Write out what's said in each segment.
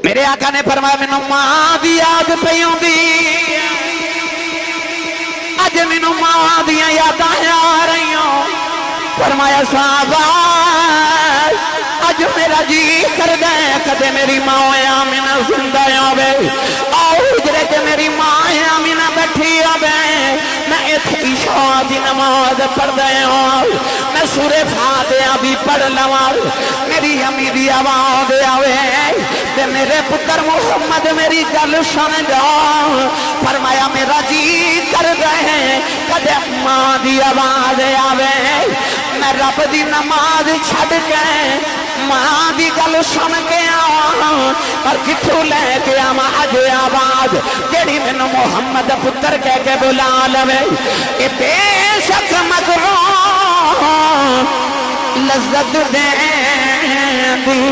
میرے آقا نے فرمایا مینوں ماں دی یاد پئی ہوندی اج مینوں ماں دیاں یاداں آ رہیاں فرمایا صحابہ اج میرا جی کردا ہے کدے میری ماں آمینہ زندہ ہوے آؤ حجرے تے میری ماں آمینہ بیٹھی ہوے میں ایتھے عشاء دی نماز پڑھدا ہوں میں سورہ فاتحہ بھی پڑھ لواں میری امی دی آواز آوے تے میرے پتر محمد میری گل سن جا فرمایا میرا جی کردا ہے کدے ماں دی آواز آوے میں رب دی نماز چھڑ کے ماں دی گل سن کے آواں پر کتھوں لے کے آواں اج آواز جیڑی مینوں محمد پتر کہہ کے بلا لوے اے بے شک مغرور لذت دیندی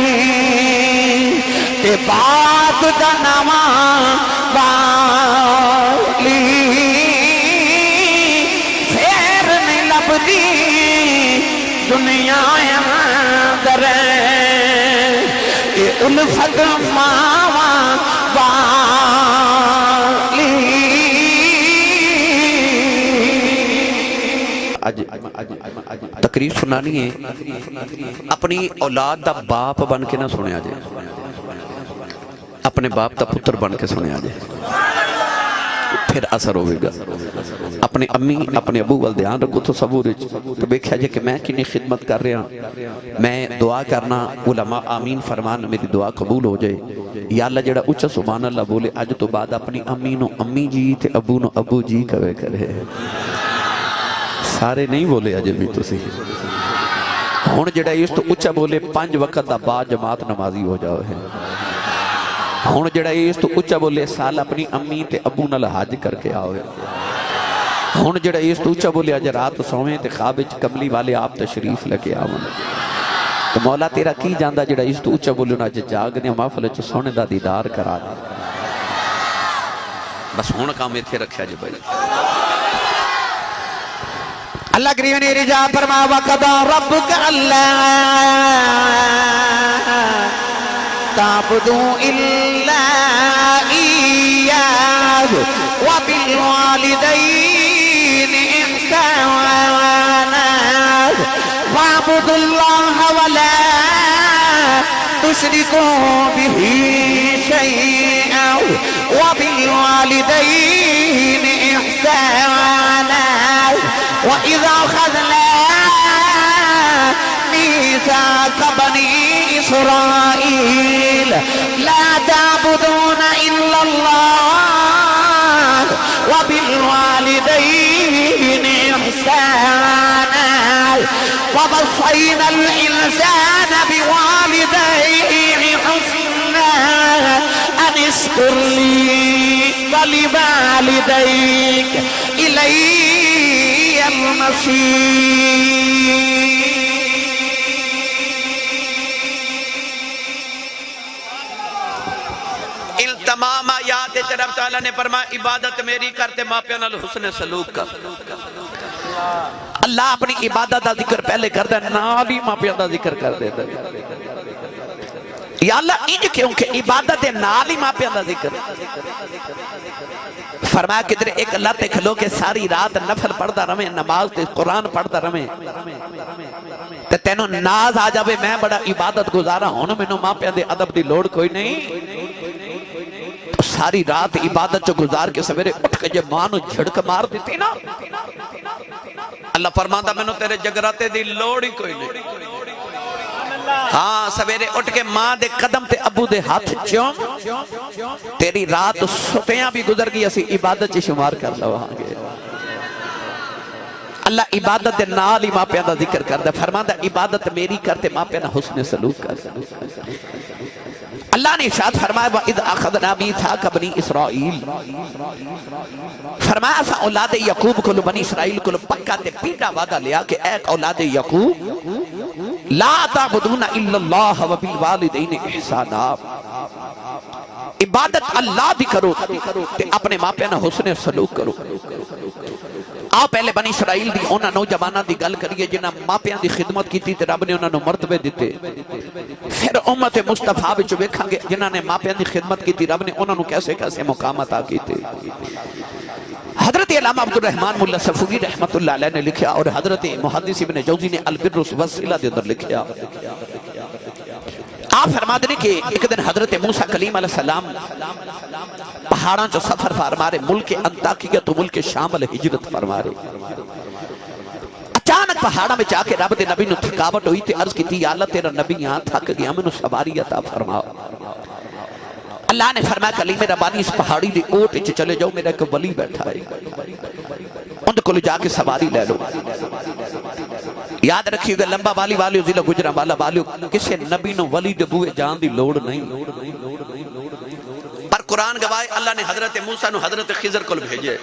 تے بات دا نواں والی پھر نہیں لبدی دنیا اندر اے الفت ماواں والی تقریر سنانی ہے اپنی اولاد دا باپ بن کے نہ سنیا جائے اپنے باپ دا پتر بن کے سنیا جائے پھر اثر ہوئے گا اپنے امی اپنے ابو وال دھیان رکھو تو تصور تو دیکھا جائے کہ میں کنی خدمت کر رہا میں دعا کرنا علماء آمین فرمان میری دعا قبول ہو جائے یا اللہ جڑا اچھا سبحان اللہ بولے اج تو بعد اپنی امی نو امی جی تے ابو نو ابو جی کہے کرے سارے نہیں بولے اجے بھی تو سی ہون جڑا اس تو اچھا بولے 5 وقت دا با جماعت نمازی ہو جاؤ ہے ہون جڑا اس تو اچھا بولے سال اپنی امی تے ابو نال حج کر کے آؤ ہے ہون جڑا اس تو اچھا بولے اج رات سویں تے خواب وچ کملی والے آپ تشریف لے آون تو مولا تیرا کی جاندا جڑا اس تو اچھا بولے نا اج جاگ دے محفل وچ سونے دا دیدار کرا دے بس ہون کام ایتھے رکھیا جے بھائی اللہ کریم نے رجا فرما وقضى ربك الا تعبدوا الا اياه وبالوالدين احسانا واعبدوا الله ولا تشركوا به شيئا وبالوالدين احسانا وَإِذَا أَخَذْنَا مِيثَاقَ بَنِي إِسْرَائِيلَ لَا تَعْبُدُونَ إِلَّا اللَّهَ وَبِالْوَالِدَيْنِ إِحْسَانًا وَوَصَّيْنَا الْإِنسَانَ بِوَالِدَيْهِ حُسْنًا أَنِ اشْكُرْ لِي وَلِوَالِدَيْكَ إِلَيَّ ان تمام آیات رب تعالیٰ نے فرمایا عبادت میری کرتے ماں پیو نال حسن سلوک کر اللہ اپنی عبادت دا ذکر پہلے کرتا ہے نال ہی ماں پیو دا ذکر کر دیتا ہے یا اللہ انج کیوں کہ عبادت نال ہی ماں پیو دا ذکر فرمایا کدھر ایک لت کھلو کے ساری رات نفل پڑھتا رہے نماز تے قرآن پڑھتا رہے تے تینوں ناز آ جاوے میں بڑا عبادت گزارا ہوں مینوں ماں پیو دے ادب دی لوڑ کوئی نہیں ساری رات عبادت چو گزار کے سویرے اٹھ کے جب ماں نو جھڑک مار دیتی نا اللہ فرماندا مینوں تیرے جگراتے دی لوڑ ہی کوئی نہیں ہاں سویرے اٹھ کے ماں دے قدم تے ابو دے ہاتھ چوم تیری رات ستیاں بھی گزر گئی اسی عبادت چی شمار کر لو آگے اللہ عبادت دے نال ہی ماں پیاں دا ذکر کر دے فرماندا عبادت میری کرتے ماں پیاں حسن سلوک کر دے اللہ نے ارشاد فرمایا وَإِذْ أَخَذْنَا مِيثَاقَ بَنِي إِسْرَائِيلَ فرمایا اسا اولاد یعقوب کو بنی اسرائیل کو پکا تے پیٹا وعدہ لیا کہ اے اولاد یعقوب لا تعبدون الا اللہ وبالوالدین احسانا عبادت اللہ دی کرو تے اپنے ماں پیاں نال حسن سلوک کرو آ پہلے بنی اسرائیل دی انہاں نوجواناں دی گل کریے جنہاں ماں پیاں دی خدمت کیتی تے رب نے انہاں نو مرتبے دتے پھر امت مصطفیٰ وچ ویکھاں گے جنہاں نے ماں پیاں دی خدمت کیتی رب نے انہاں نو کیسے کیسے مقام عطا کیتے حضرت علامہ عبد الرحمن ملا صفوی رحمت اللہ علیہ نے لکھیا اور حضرت محدث ابن جوزی نے البر والصلہ دے اندر لکھیا آپ فرما دیں کہ ایک دن حضرت موسیٰ کلیم علیہ السلام پہاڑاں جو سفر فرما رہے ملک انطاکیہ تو ملک شام علیہ ہجرت فرما رہے اچانک پہاڑاں میں جا کے رب دے نبی نو تھکاوٹ ہوئی تے عرض کی تھی یا اللہ تیرا نبی یہاں تھک گیا میں نو سواری عطا فرماؤ اللہ نے فرمایا کلیم ربانی اس پہاڑی دی اوٹ اچھ چلے جاؤ میرا ایک ولی بیٹھا ہے ان کو لے جا کے سواری لے لو یاد رکھیے گا لمبا والی والیو ضلع گجرہ والا والیو کسے نبی نو ولی دبوئے جان دی لوڑ نہیں پر قرآن گواہ اللہ نے حضرت موسیٰ نو حضرت خضر کو بھیجے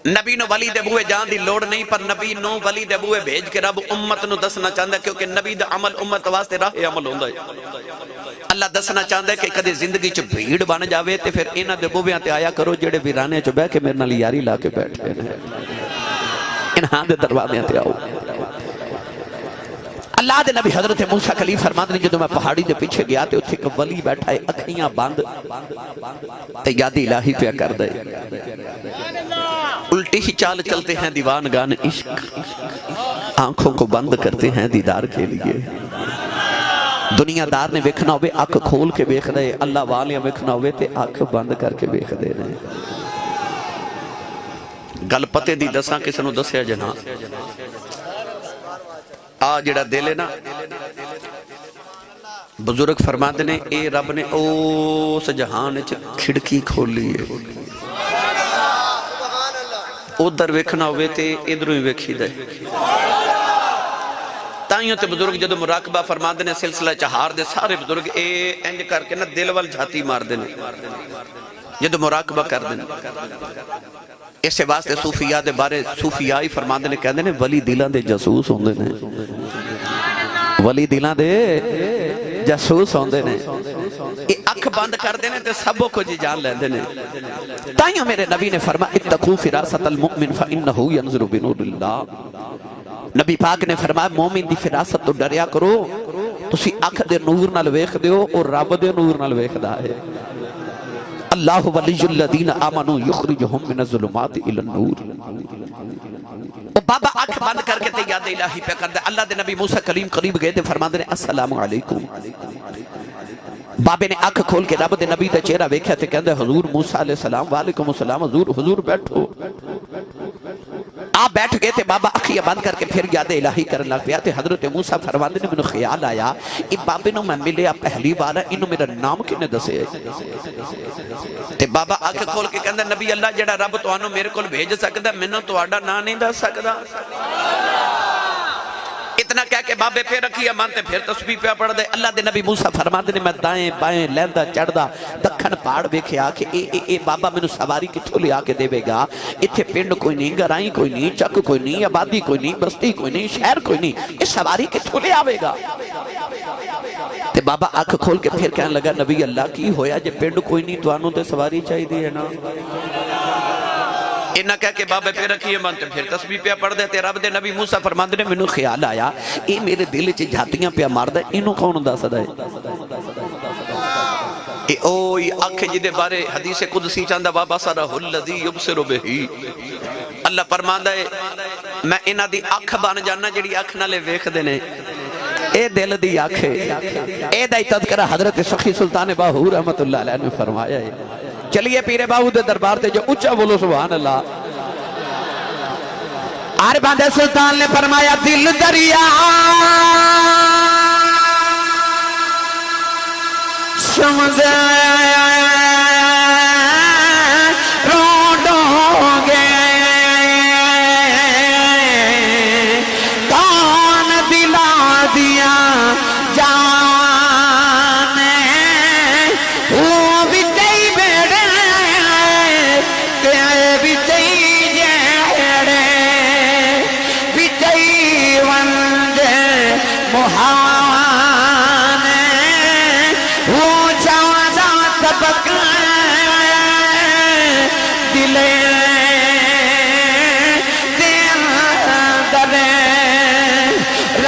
نبی نو ولی دبوئے جان دی لوڑ نہیں پر نبی نو ولی دبوئے بھیج کے رب امت نو دسنا چاہتا ہے کیونکہ نبی دا عمل امت واسطے راہ عمل ہوندہ ہے اللہ دسنا چاہتا ہے کہ کدے زندگی چ بھیڑ بن جاوے تے پھر انہاں دے بوبیاں تے آیا کرو جڑے ویرانے چ بیٹھ کے میرے نال یاری لا کے بیٹھے ہیں انہاں دے دروازے تے آؤ اللہ دے نبی حضرت موسیٰ کلیم فرماتے ہیں جدوں میں پہاڑی دے پیچھے گیا تے اتھے ایک ولی بیٹھا ہے اکھیاں بند تے یاد الہی پہ کر دے الٹی ہی چال چلتے ہیں دیوانگان عشق آنکھوں کو بند کرتے ہیں دیدار کے لیے دنیا دار نے ویکھنا ہوئے آنکھ کھول کے ویکھ دے اللہ والیاں ویکھنا ہوئے تے آنکھ بند کر کے ویکھ دے رہے گل پتے دی دساں کسے نو دسیا جنا آ جڑا دل ہے نا بزرگ فرماتے نے اے رب نے اس جہان کھڑکی کھولی ہے ادھر ویکھنا ہوئے تے ادھروں ہی ویکھی دے تائیوں تے بزرگ جدو مراقبہ فرماتے نے سلسلہ چہار دے سارے بزرگ اے انج کر کے نا دل وال جھاتی مار دینے جدو مراقبہ کر دینے اسے واسطے صوفیاء دے بارے صوفیاء ہی فرماتے نے کہتے ہیں ولی دلان دے جاسوس ہوندے نے ولی دلان دے جاسوس ہوندے نے یہ اکھ بند کر دینے تے سبوں کو جی جان لیندے نے تائیوں میرے نبی نے فرمایا اتقو فراست المؤمن فإنہو ینظر بنور اللہ نبی پاک نے فرمایا مومن دی فراست تو ڈریا کرو تسی اکھ دے نور نال ویکھ دیو اور رب دے نور نال ویکھ دا ہے اللہ ولی الذین آمنوا یخرجہم من الظلمات الی النور بابا اکھ بند کر کے تے یاد الہی پہ کر دے اللہ دے نبی موسیٰ کلیم قریب گئے تے فرماندے نے السلام علیکم بابے نے اکھ کھول کے رب دے نبی دا چہرہ ویکھیا تے کہندے حضور موسیٰ علیہ السلام وعلیکم السلام حضور بیٹھو آپ بیٹھ گئے تھے بابا اکھیاں بند کر کے پھر یاد الہی کرنے لگ پیا تے حضرت موسیٰ فرماندے نے مجھے خیال آیا ای بابے نو میں ملیا پہلی بار انہوں میرا نام کنے دسے تے بابا اکھ کھول کے کہندے نبی اللہ جڑا رب تو آنو میرے کول بھیج سکدا میں تو آڈا نا نہیں دس سکدا اتنا کہہ کے بابے پہ رکھیا مانتے پھر تسبیح پہ پڑھ دے اللہ دے نبی موسیٰ فرماتے نے میں دائیں بائیں لیندہ چڑھ دا دکھن پاڑ بیکھیا کہ اے بابا میں نو سواری کتھو لیا کے دے بے گا اتھے پنڈ کوئی نہیں گرائیں کوئی نہیں چک کوئی نہیں آبادی کوئی نہیں بستی کوئی نہیں شہر کوئی نہیں اس سواری کتھو لیا بے گا تے بابا آنکھ کھول کے پھر کہنے لگا نبی اللہ کی ہویا جے پنڈ کوئی نہیں تو آنو تے سواری چاہی دی ہے نا انہاں کہہ کے بابے پہ رکھیے مانتے پھر تسبیح پہ پڑھ دے تے رب دے نبی موسیٰ فرماندے نے منو خیال آیا اے میرے دل چ جھاتیاں پہ مار دے انہوں کون دا صدا ہے اے اوئی آنکھ جی دے بارے حدیث قدسی چاندہ بابا سارا الذی یبصر بہی اللہ فرماندہ ہے میں انہاں دی آنکھ بان جانا جڑی آنکھ نالے ویکھ دینے اے دل دی آنکھ اے دائی تذکرہ حضرت سخی سلطان باہور رحمت اللہ علیہ نے فرمایا ہے چلیے پیر باہو دے دربار تے جو اچھا بولو سبحان اللہ عارفان دے سلطان نے فرمایا دل دریا سمجھے روڈوں گے کون دلا دیا وہ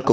1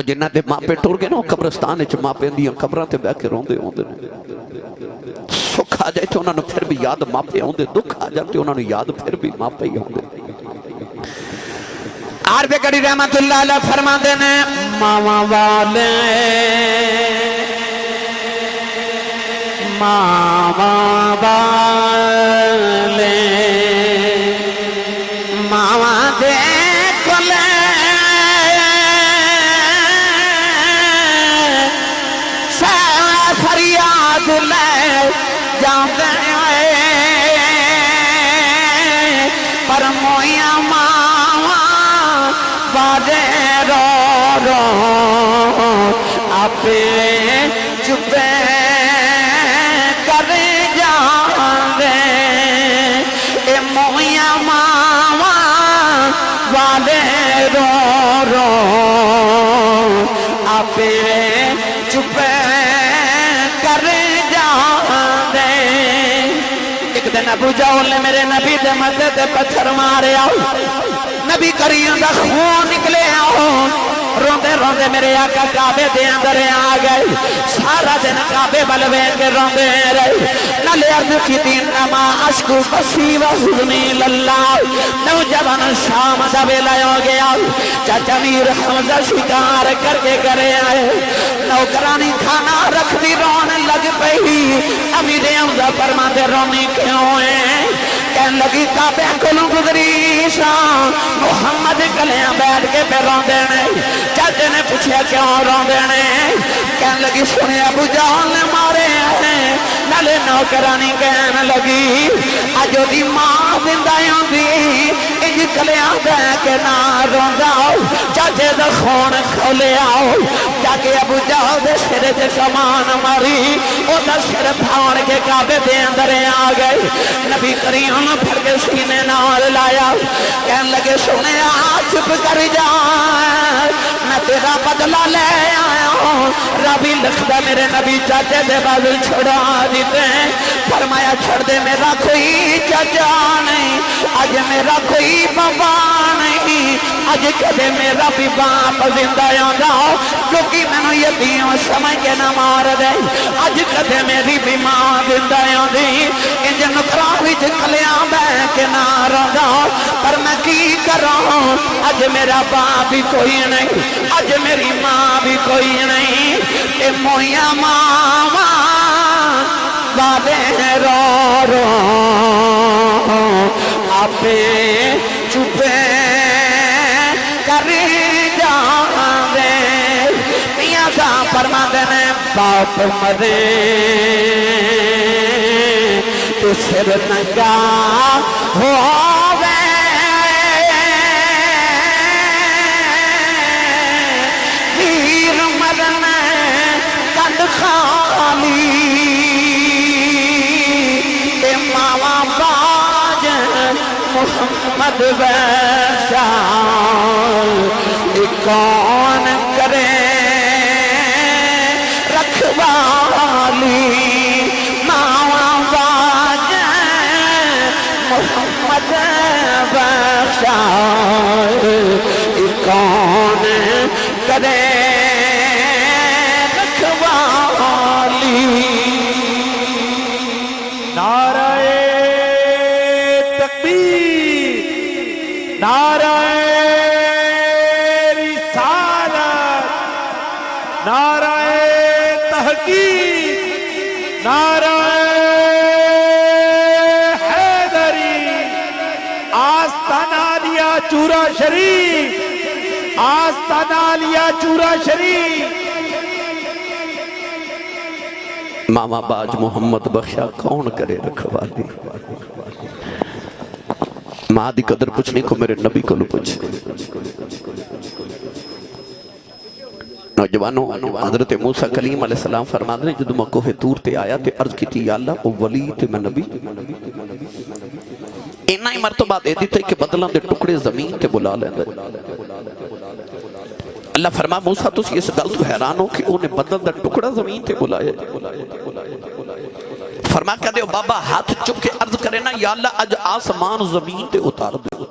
وہ جنہ دے ماں پہ ٹور گئے نا قبرستان وچ ماں پہ اندیاں قبراں تے بیٹھ کے روندے ہوندے نے سکھ آ جائے تو انہاں نوں پھر بھی یاد ماں پہ ہوندے دکھ آ جائے تو انہاں نوں یاد پھر بھی ماں پہ ہی ہوندے عارف گڑی رحمت اللہ علیہ فرما دینے ماما والے ماما والے ماما دے کلے فریاد لے جاندے پر مویاں ماما بادے رو رو اپنے چپے کر جاندے اے مویاں ماما بادے رو رو اپنے چپے ابو جہل نے میرے نبی دے مدد دے پتھر مارے آؤ نبی کریم دا خون نکلے آؤ روندے روندے میرے آقا کعبے دے اندر آ گئے سارا دن کعبے بلوے کے روندے رہے نلے عرض کی دین نما عشق بسی و حضنی للہ نوجوان شام دا بیلا ہو گیا چاچا میر حمزہ شکار کر کے کرے آئے نوکرانی کھانا رکھ دی رون لگ پہی امیر حمزہ فرما دے رونی کیوں ہیں کہن لگی کعبے کلوں گزری شام محمد کلیاں بیٹھ کے پہ روندے نے چاچے نے پوچھا کیوں روندے نے کہن لگی سنے ابو جہل نے مارے ہیں نلے نوکرانی کہن لگی آجو دی ماں زندائیوں دی انج کلیاں دے کے نہ رونداؤ چاچے دا خون کھولے آؤ جاکے ابو جہل دے سرے دے سامان ماری او دا سر پھاڑ کے کعبے دے اندر آ گئے نبی کریم پھر کے سینے نال لایا کہن لگے سنے چپ کر جا میں تیرا بدلہ لے آیا ہوں ربی لکھدا میرے نبی چاچے دے بازل چھڑا دیتے ہیں فرمایا چھڑ دے میرا کوئی چاچا نہیں آج میرا کوئی بابا نہیں آج کدے میرا بھی باپ زندہ آندا ہو کیونکہ میں نے یتیوں سمجھ کے نہ مار دے آج کدے میری بھی ماں زندہ آندی انج نکراں وچ کلیاں بیٹھ کے نہ روندا پر میں کی کراں آج میرا باپ بھی کوئی نہیں آج میری ماں بھی کوئی نہیں اے مویاں ماما بادے رو رو آپے چپے کر جاندے میاں صاحب فرما دینے باپ مرے تو سر ننگا ہووے ویر مرن کند خالی اے ماما باج محمد بشار کون کرے رکھوالی ماما باج محمد بشار کون کرے رکھوالی نعرہ تکبیر نعرہ رسالت نعرہ تحقیق نعرہ حیدری آستانہ لیا چورا شریف آستانہ لیا چورا شریف ماما باج محمد بخشا کون کرے رکھوالی ماں دی قدر پوچھنے کو میرے نبی کو لو پوچھ نوجوانوں حضرت موسیٰ کلیم علیہ السلام فرماتے ہیں جدو میں کوہ تور تے آیا تے عرض کی تھی یا اللہ او ولی تے میں نبی اینا ہی مرتبہ دے دیتے کہ بدلان دے ٹکڑے زمین تے بلا لیں دے اللہ فرما موسیٰ تو اس گل تو حیران ہو کہ انہیں بدل دا ٹکڑا زمین تے بلائے فرما کہہ دے بابا ہاتھ چک کے عرض کرے نا یا اللہ اج آسمان زمین تے اتار دے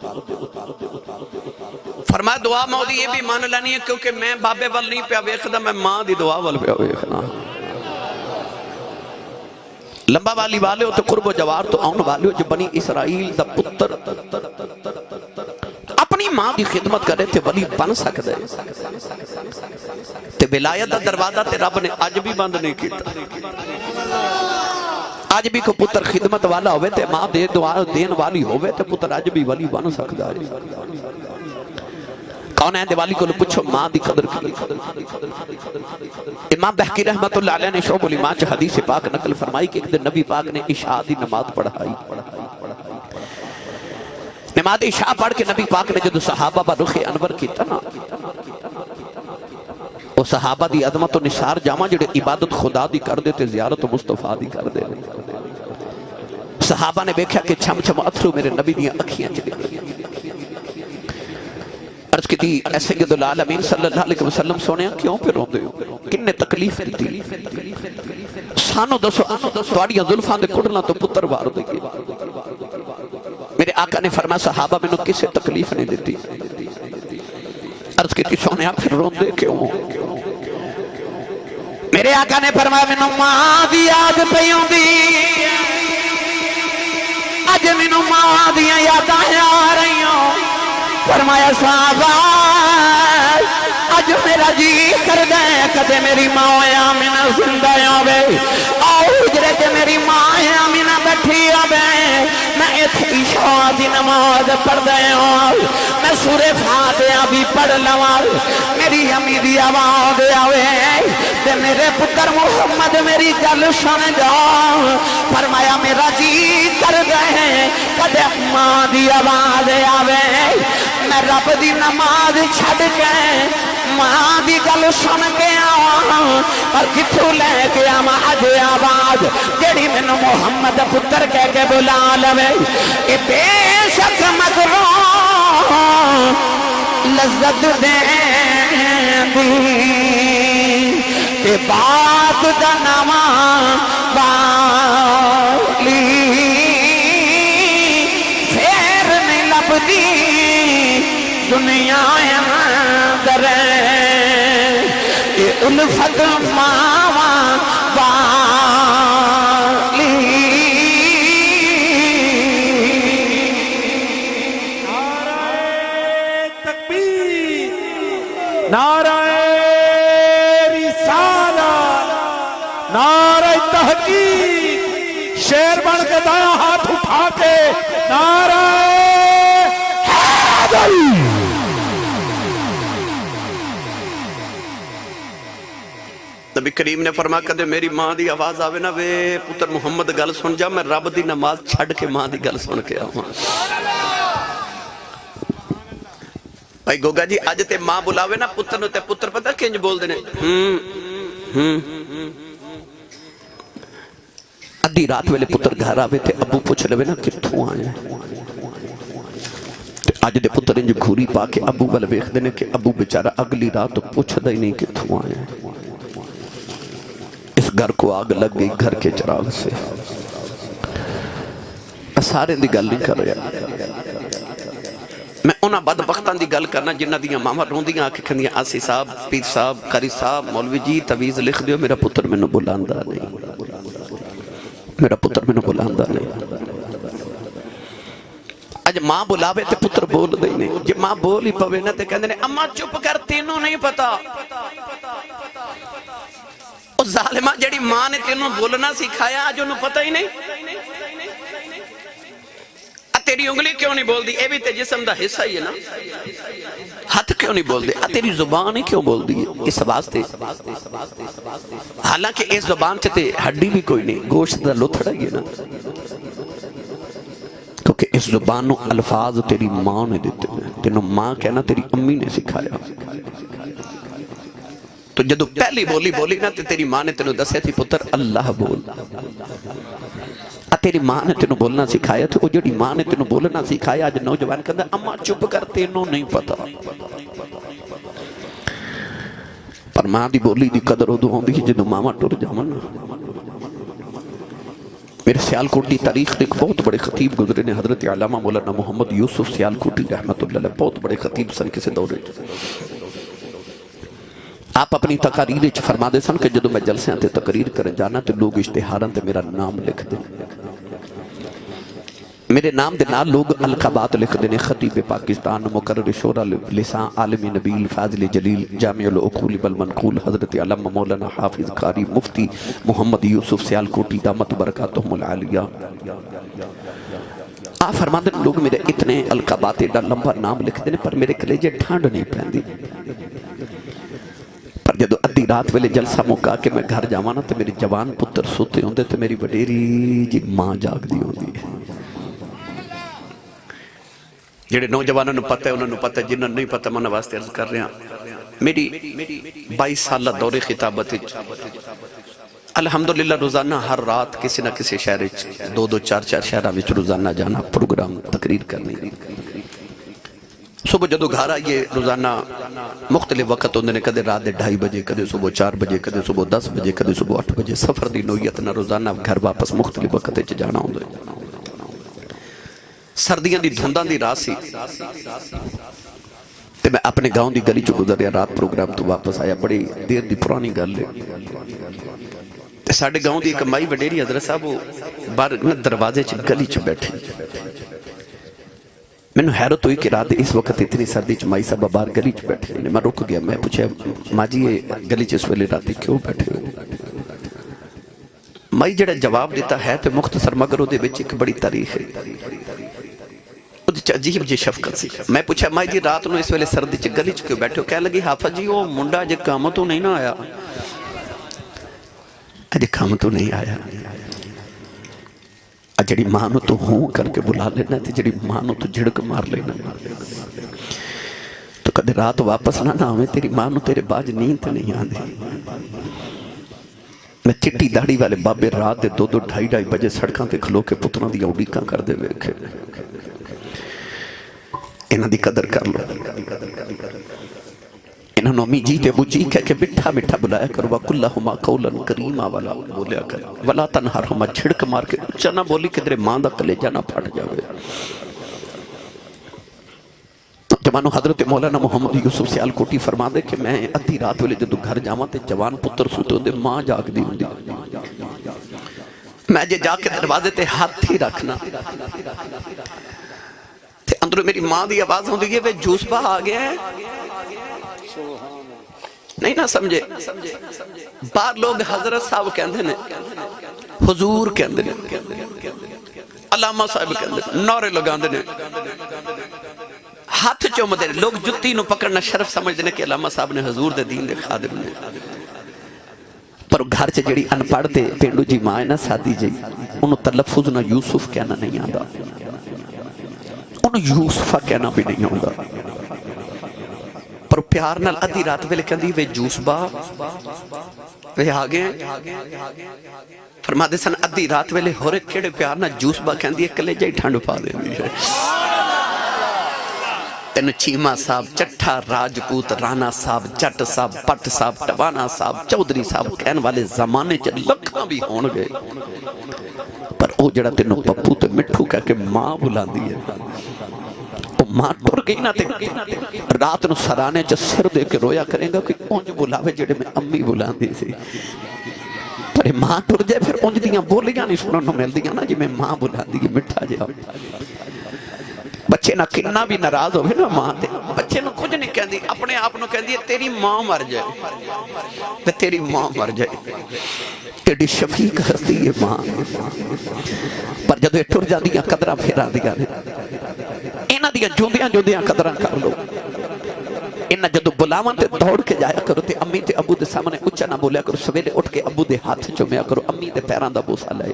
فرمایا دعا مودی یہ بھی مان لینی ہے کیونکہ میں بابے وال نہیں پیا ویکھدا میں ماں دی دعا وال پیا ویکھنا لمبا والی والے ہو تو قرب و جوار تو آن والے ہو جو بنی اسرائیل دا پتر اپنی ماں کی خدمت کرے تھے ولی بن سکتے تے ولایت دا دروازہ تے رب نے آج بھی بند نہیں کیتا آج بھی کو پتر خدمت والا ہوئے تے ماں دے دعا دین والی ہوئے تے پتر آج بھی ولی بن سکتا ہے کون ہے دیوالی کو پوچھو ماں دی قدر کی امام بہقی رحمت اللہ علیہ نے شعب الایمان چ حدیث پاک نقل فرمائی کہ ایک دن نبی پاک نے عشاء دی نماز پڑھائی نماز عشاء پڑھ کے نبی پاک نے جدو صحابہ با رخ انور کیتا نا وہ صحابہ دی عظمت و نثار جامع جڑے عبادت خدا دی کر دیتے زیارت مصطفیٰ دی کر دے صحابہ نے دیکھا کہ چھم چھم اتھرو میرے نبی دیاں اکھیاں چلی گئی عرض کی تھی اے سید العالمین صلی اللہ علیہ وسلم سونے کیوں پہ رو دے ہو کنے تکلیف دی سانو دسو توڑیاں ظلفان دے کڑنا تو پتر وار دے گی میرے آقا نے فرمایا صحابہ میں نے کسے تکلیف نہیں دیتی عرض کی تھی سونے پھر رو دے کیوں میرے آقا نے فرمایا میں نے ماں دی یاد پیوں دی اج میں نے ماں دی یاد آ رہی ہوں فرمایا صحابہ اج میرا جی کر دے کدے میری ماں آمینہ زندہ ہوئے آؤ اجرے کے میری ماں آمینہ بیٹھی ہوئے میں ایتھ عشاء دی نماز پڑھ دے ہوں میں سورہ فاتحہ بھی پڑھ لواں میری امی دی آواز آوے تے میرے پتر محمد میری گل سن جاؤ فرمایا میرا جی کر دے کدے ماں دی آواز آوے میں رب دی نماز چھڑ کے ماں دی گل سن کے آواں پر کتھوں لے کے آواں اج آواز جڑی مینوں محمد پتر کہہ کے بلا لوے اے بے شک مگروں لذت دین دی تے بات دا نواں والی پھر نہیں لبدی دنیا اندر یہ الفت ماواں والی نعرہ تکبیر نعرہ رسالت نعرہ تحقیق شیر بن کے دایا ہاتھ اٹھا کے نعرہ نبی کریم نے فرمایا کدے میری ماں دی آواز آوے نا وے پتر محمد گل سن جا میں رب دی نماز چھڑ کے ماں دی گل سن کے آواں بھائی گوگا جی آج تے ماں بلاوے نا پتر نو تے پتر پتہ کنج بول دینے ادھی رات ویلے پتر گھر آوے تے ابو پوچھ لوے نا کتھوں آئے آج دے پتر انج گھوری پا کے ابو بل ویکھ دینے کہ ابو بیچارہ اگلی رات تو پوچھ دے نہیں کتھوں آئے اس گھر کو آگ لگ گئی گھر کے چراغ سے سارے دی گل نہیں کر رہا میں انہاں بدبختان دی گل کرنا جنہ دیاں ماما روندیاں آکے کھندیاں آسی صاحب پیر صاحب قاری صاحب مولوی جی تویز لکھ دیو میرا پتر میں نے بلاندہ نہیں میرا پتر میں نے بلاندہ نہیں اج ماں بلاوے تے پتر بول دے نہیں جب ماں بول ہی پوے نہ تے کہندے نے اماں چپ کر تینوں نہیں پتا اس ظالمہ جڑی ماں نے تینوں بولنا سکھایا آج انہوں پتہ ہی نہیں تیری انگلی کیوں نہیں بول دی اے بھی تے جسم دا حصہ ہی ہے نا ہاتھ کیوں نہیں بول دے تیری زبان ہی کیوں بول دی اس واسطے حالانکہ اس زبان سے تے ہڈی بھی کوئی نہیں گوشت دا لتھڑا ہی ہے نا کیونکہ اس زبانوں الفاظ تیری ماں نے دیتے ہیں تینوں ماں کہنا تیری امی نے سکھایا تو جدو پہلی بولی نا تیری ماں نے تینوں دسے تھی پتر اللہ بول تیری ماں نے تینوں بولنا سکھایا تھا وہ جڑی ماں نے تینوں بولنا سکھایا آج نوجوان کہتا اماں چپ کر تینوں نہیں پتا پر ماں دی بولی دی قدر ادو ہوندی جدو ماما ٹر جاون میرے سیالکوٹ کی تاریخ ایک بہت بڑے خطیب گزرے نے حضرت علامہ مولانا محمد یوسف سیالکوٹی رحمت اللہ علیہ، بہت بڑے خطیب سن کسی دورے۔ آپ اپنی تقاریر وچ فرما دے سن کہ جدوں میں جلسیاں تے تقریر کرن جانا تو لوگ اشتہاراں تے میرا نام لکھ دیں، میرے نام دے نال لوگ القابات لکھ دینے، خطیب پاکستان، مقرر شورا لسان، عالم نبیل، فاضل جلیل، جامع العقول بالمنقول، حضرت علامہ مولانا حافظ قاری مفتی محمد یوسف سیالکوٹی دامت برکاتہم العالیہ۔ آپ فرما دے لوگ میرے اتنے القابات ایڈا لمبا نام لکھ دینے پر میرے کلیجے ٹھانڈ نہیں پہندی، پر جدو ادھی رات ویلے جلسہ موقع کہ میں گھر جاوانا تو میری جوان پتر سوتے ہوندے تو میری وڈیری جی ماں جاگ دی ہوندی ہے۔ جڑے نوجوانوں نے پتہ ہے انہوں نے پتہ ہے، جنہوں نے نہیں پتہ منہ واسطے عرض کر رہے ہیں۔ میری 22 سالہ دور خطابت الحمدللہ روزانہ ہر رات کسی نہ کسی شہر 2-2 4-4 شہرہ میں روزانہ جانا، پروگرام تقریر کرنی۔ صبح جدو گھر آئیے روزانہ مختلف وقت ہوندے نے، کدے رات 2:30 بجے، کدے صبح 4 بجے، کدے صبح 10 بجے، کدے صبح 8 بجے، سفر دی نوعیت نہ روزانہ گھر واپس مختلف وقت جانا ہوندے۔ سردیاں دی دھنداں دی رات سی تے میں اپنے گاؤں دی گلی چو گزریا، رات پروگرام تو واپس آیا، بڑی دیر دی پرانی گل ہے۔ تے ساڑھے گاؤں دی ایک مائی وڈیری حضرت صاحب وہ باہر دروازے چ گلی چ بیٹھے، میں نے حیرت ہوئی کہ رات اس وقت اتنی سردی چ مائی صاحب باہر گلی چ بیٹھے، میں رک گیا، میں پوچھا ماں جی یہ گلی چ اس ویلے راتی کیوں بیٹھے ہوئے؟ مائی جڑا جواب دیتا ہے تو مختصر مگر دے وچ ایک بڑی تاریخ ہے، عجیب جی شفقت سی۔ میں پوچھا مائی جی رات نو اس ویلے سردی چ گلی چ کیوں بیٹھے ہو؟ کہہ لگی حافظ جی وہ منڈا جے کام تو نہیں نہ آیا، اجے کام تو نہیں آیا، جڑی ماں نو تو ہوں کر کے بلا لینا تھی، جڑی ماں نو تو جھڑک مار لینا، تو کدے رات واپس نہ آویں تیری ماں نو تیرے باج نیند نہیں آندی۔ میں چٹی داڑھی والے بابے رات دے 2-2 2:30 بجے سڑکاں تے کھلو کے پتراں دی اڈیکاں کر دے ویکھے، انہاں دی قدر کر لو، انہاں نو امی جی تے ابو جی کہہ کے بٹھا بٹھا بلایا کرو، وَقُلْ لَهُمَا قَوْلًا كَرِيمًا والا بولیا کر، وَلَا تَنْهَرْهُمَا چھڑک مار کے اچھا نہ بولی کہ تیرے ماں دا کلیجہ نہ پھٹ جاوے۔ جوانو حضرت مولانا محمد یوسف سیالکوٹی فرما دے کہ میں ادھی رات ویلے جدو گھر جاواں تے جوان پتر سوتے ہوندے، ماں جاگ دی ہوندی، میں جے جا کے دروازے تے ہاتھ ہی رکھنا تے اندروں میری ماں دی آواز ہوندی ہے، وہ جوس با آ گیا ہے، نہیں نہ سمجھے، بار لوگ حضرت صاحب کہندے نے، حضور کہندے نے، علامہ صاحب کہندے نے، نعرے لگاندے نے، ہاتھ چوم دے، لوگ جتی نو پکڑنا شرف سمجھ دینے کہ علامہ صاحب نے حضور دے دین دے خادم نے، پر گھر چے جڑی ان پڑھتے پینڈو جی ماں نہ سادی جی انہوں تلفظ نہ یوسف کہنا نہیں آندا، انہوں یوسفہ کہنا بھی نہیں آندا، پر پیار نال ادھی رات ویلے کہندی وے جوس با وے آگے فرما دے سن ادھی رات ویلے ہو رہے کیڑے پیار نال جوس با کہندی ہے کلیجہ ہی ٹھنڈ پا دے دی ہے۔ تینو چیمہ صاحب، چٹھا راجپوت، رانا صاحب، جٹ صاحب، پٹ صاحب، ٹوانا صاحب، چودری صاحب کہن والے زمانے چ لکھاں بھی ہون گئے، پر او جڑا تینو پپو تے مٹھو کہہ کے ماں بلاندی ہے، او ماں ٹر گئی نہ تے رات نو سرانے چ سر دے کے رویا کریں گا کہ اونج بلاوے جڑے میں امی بلاندی سی، پر ماں ٹر جائے پھر اونج دیاں بولیاں نہیں سنن نو مل دیاں نا جی میں ماں بلاندی ہے مٹھا جا۔ بچے نہ کنہ بھی ناراض ہوئے نا ماں دے، بچے نو کچھ نہیں کہندی، اپنے آپ نو کہندی ہے تیری ماں مر جائے، تیری ماں مر جائے، تیری شفیق ہستی ہے ماں، پر جدو ٹر جاندیاں قدرہ پھیرا دیا نے، انہاں دیاں جوندیاں قدرہ کر لو، انہاں جدو بلاوان تے دوڑ کے جایا کرو تے امی تے ابو دے سامنے اچھا نہ بولیا کرو، سویرے اٹھ کے ابو دے ہاتھ چومیا کرو، امی دے پیران دا بوسا لائے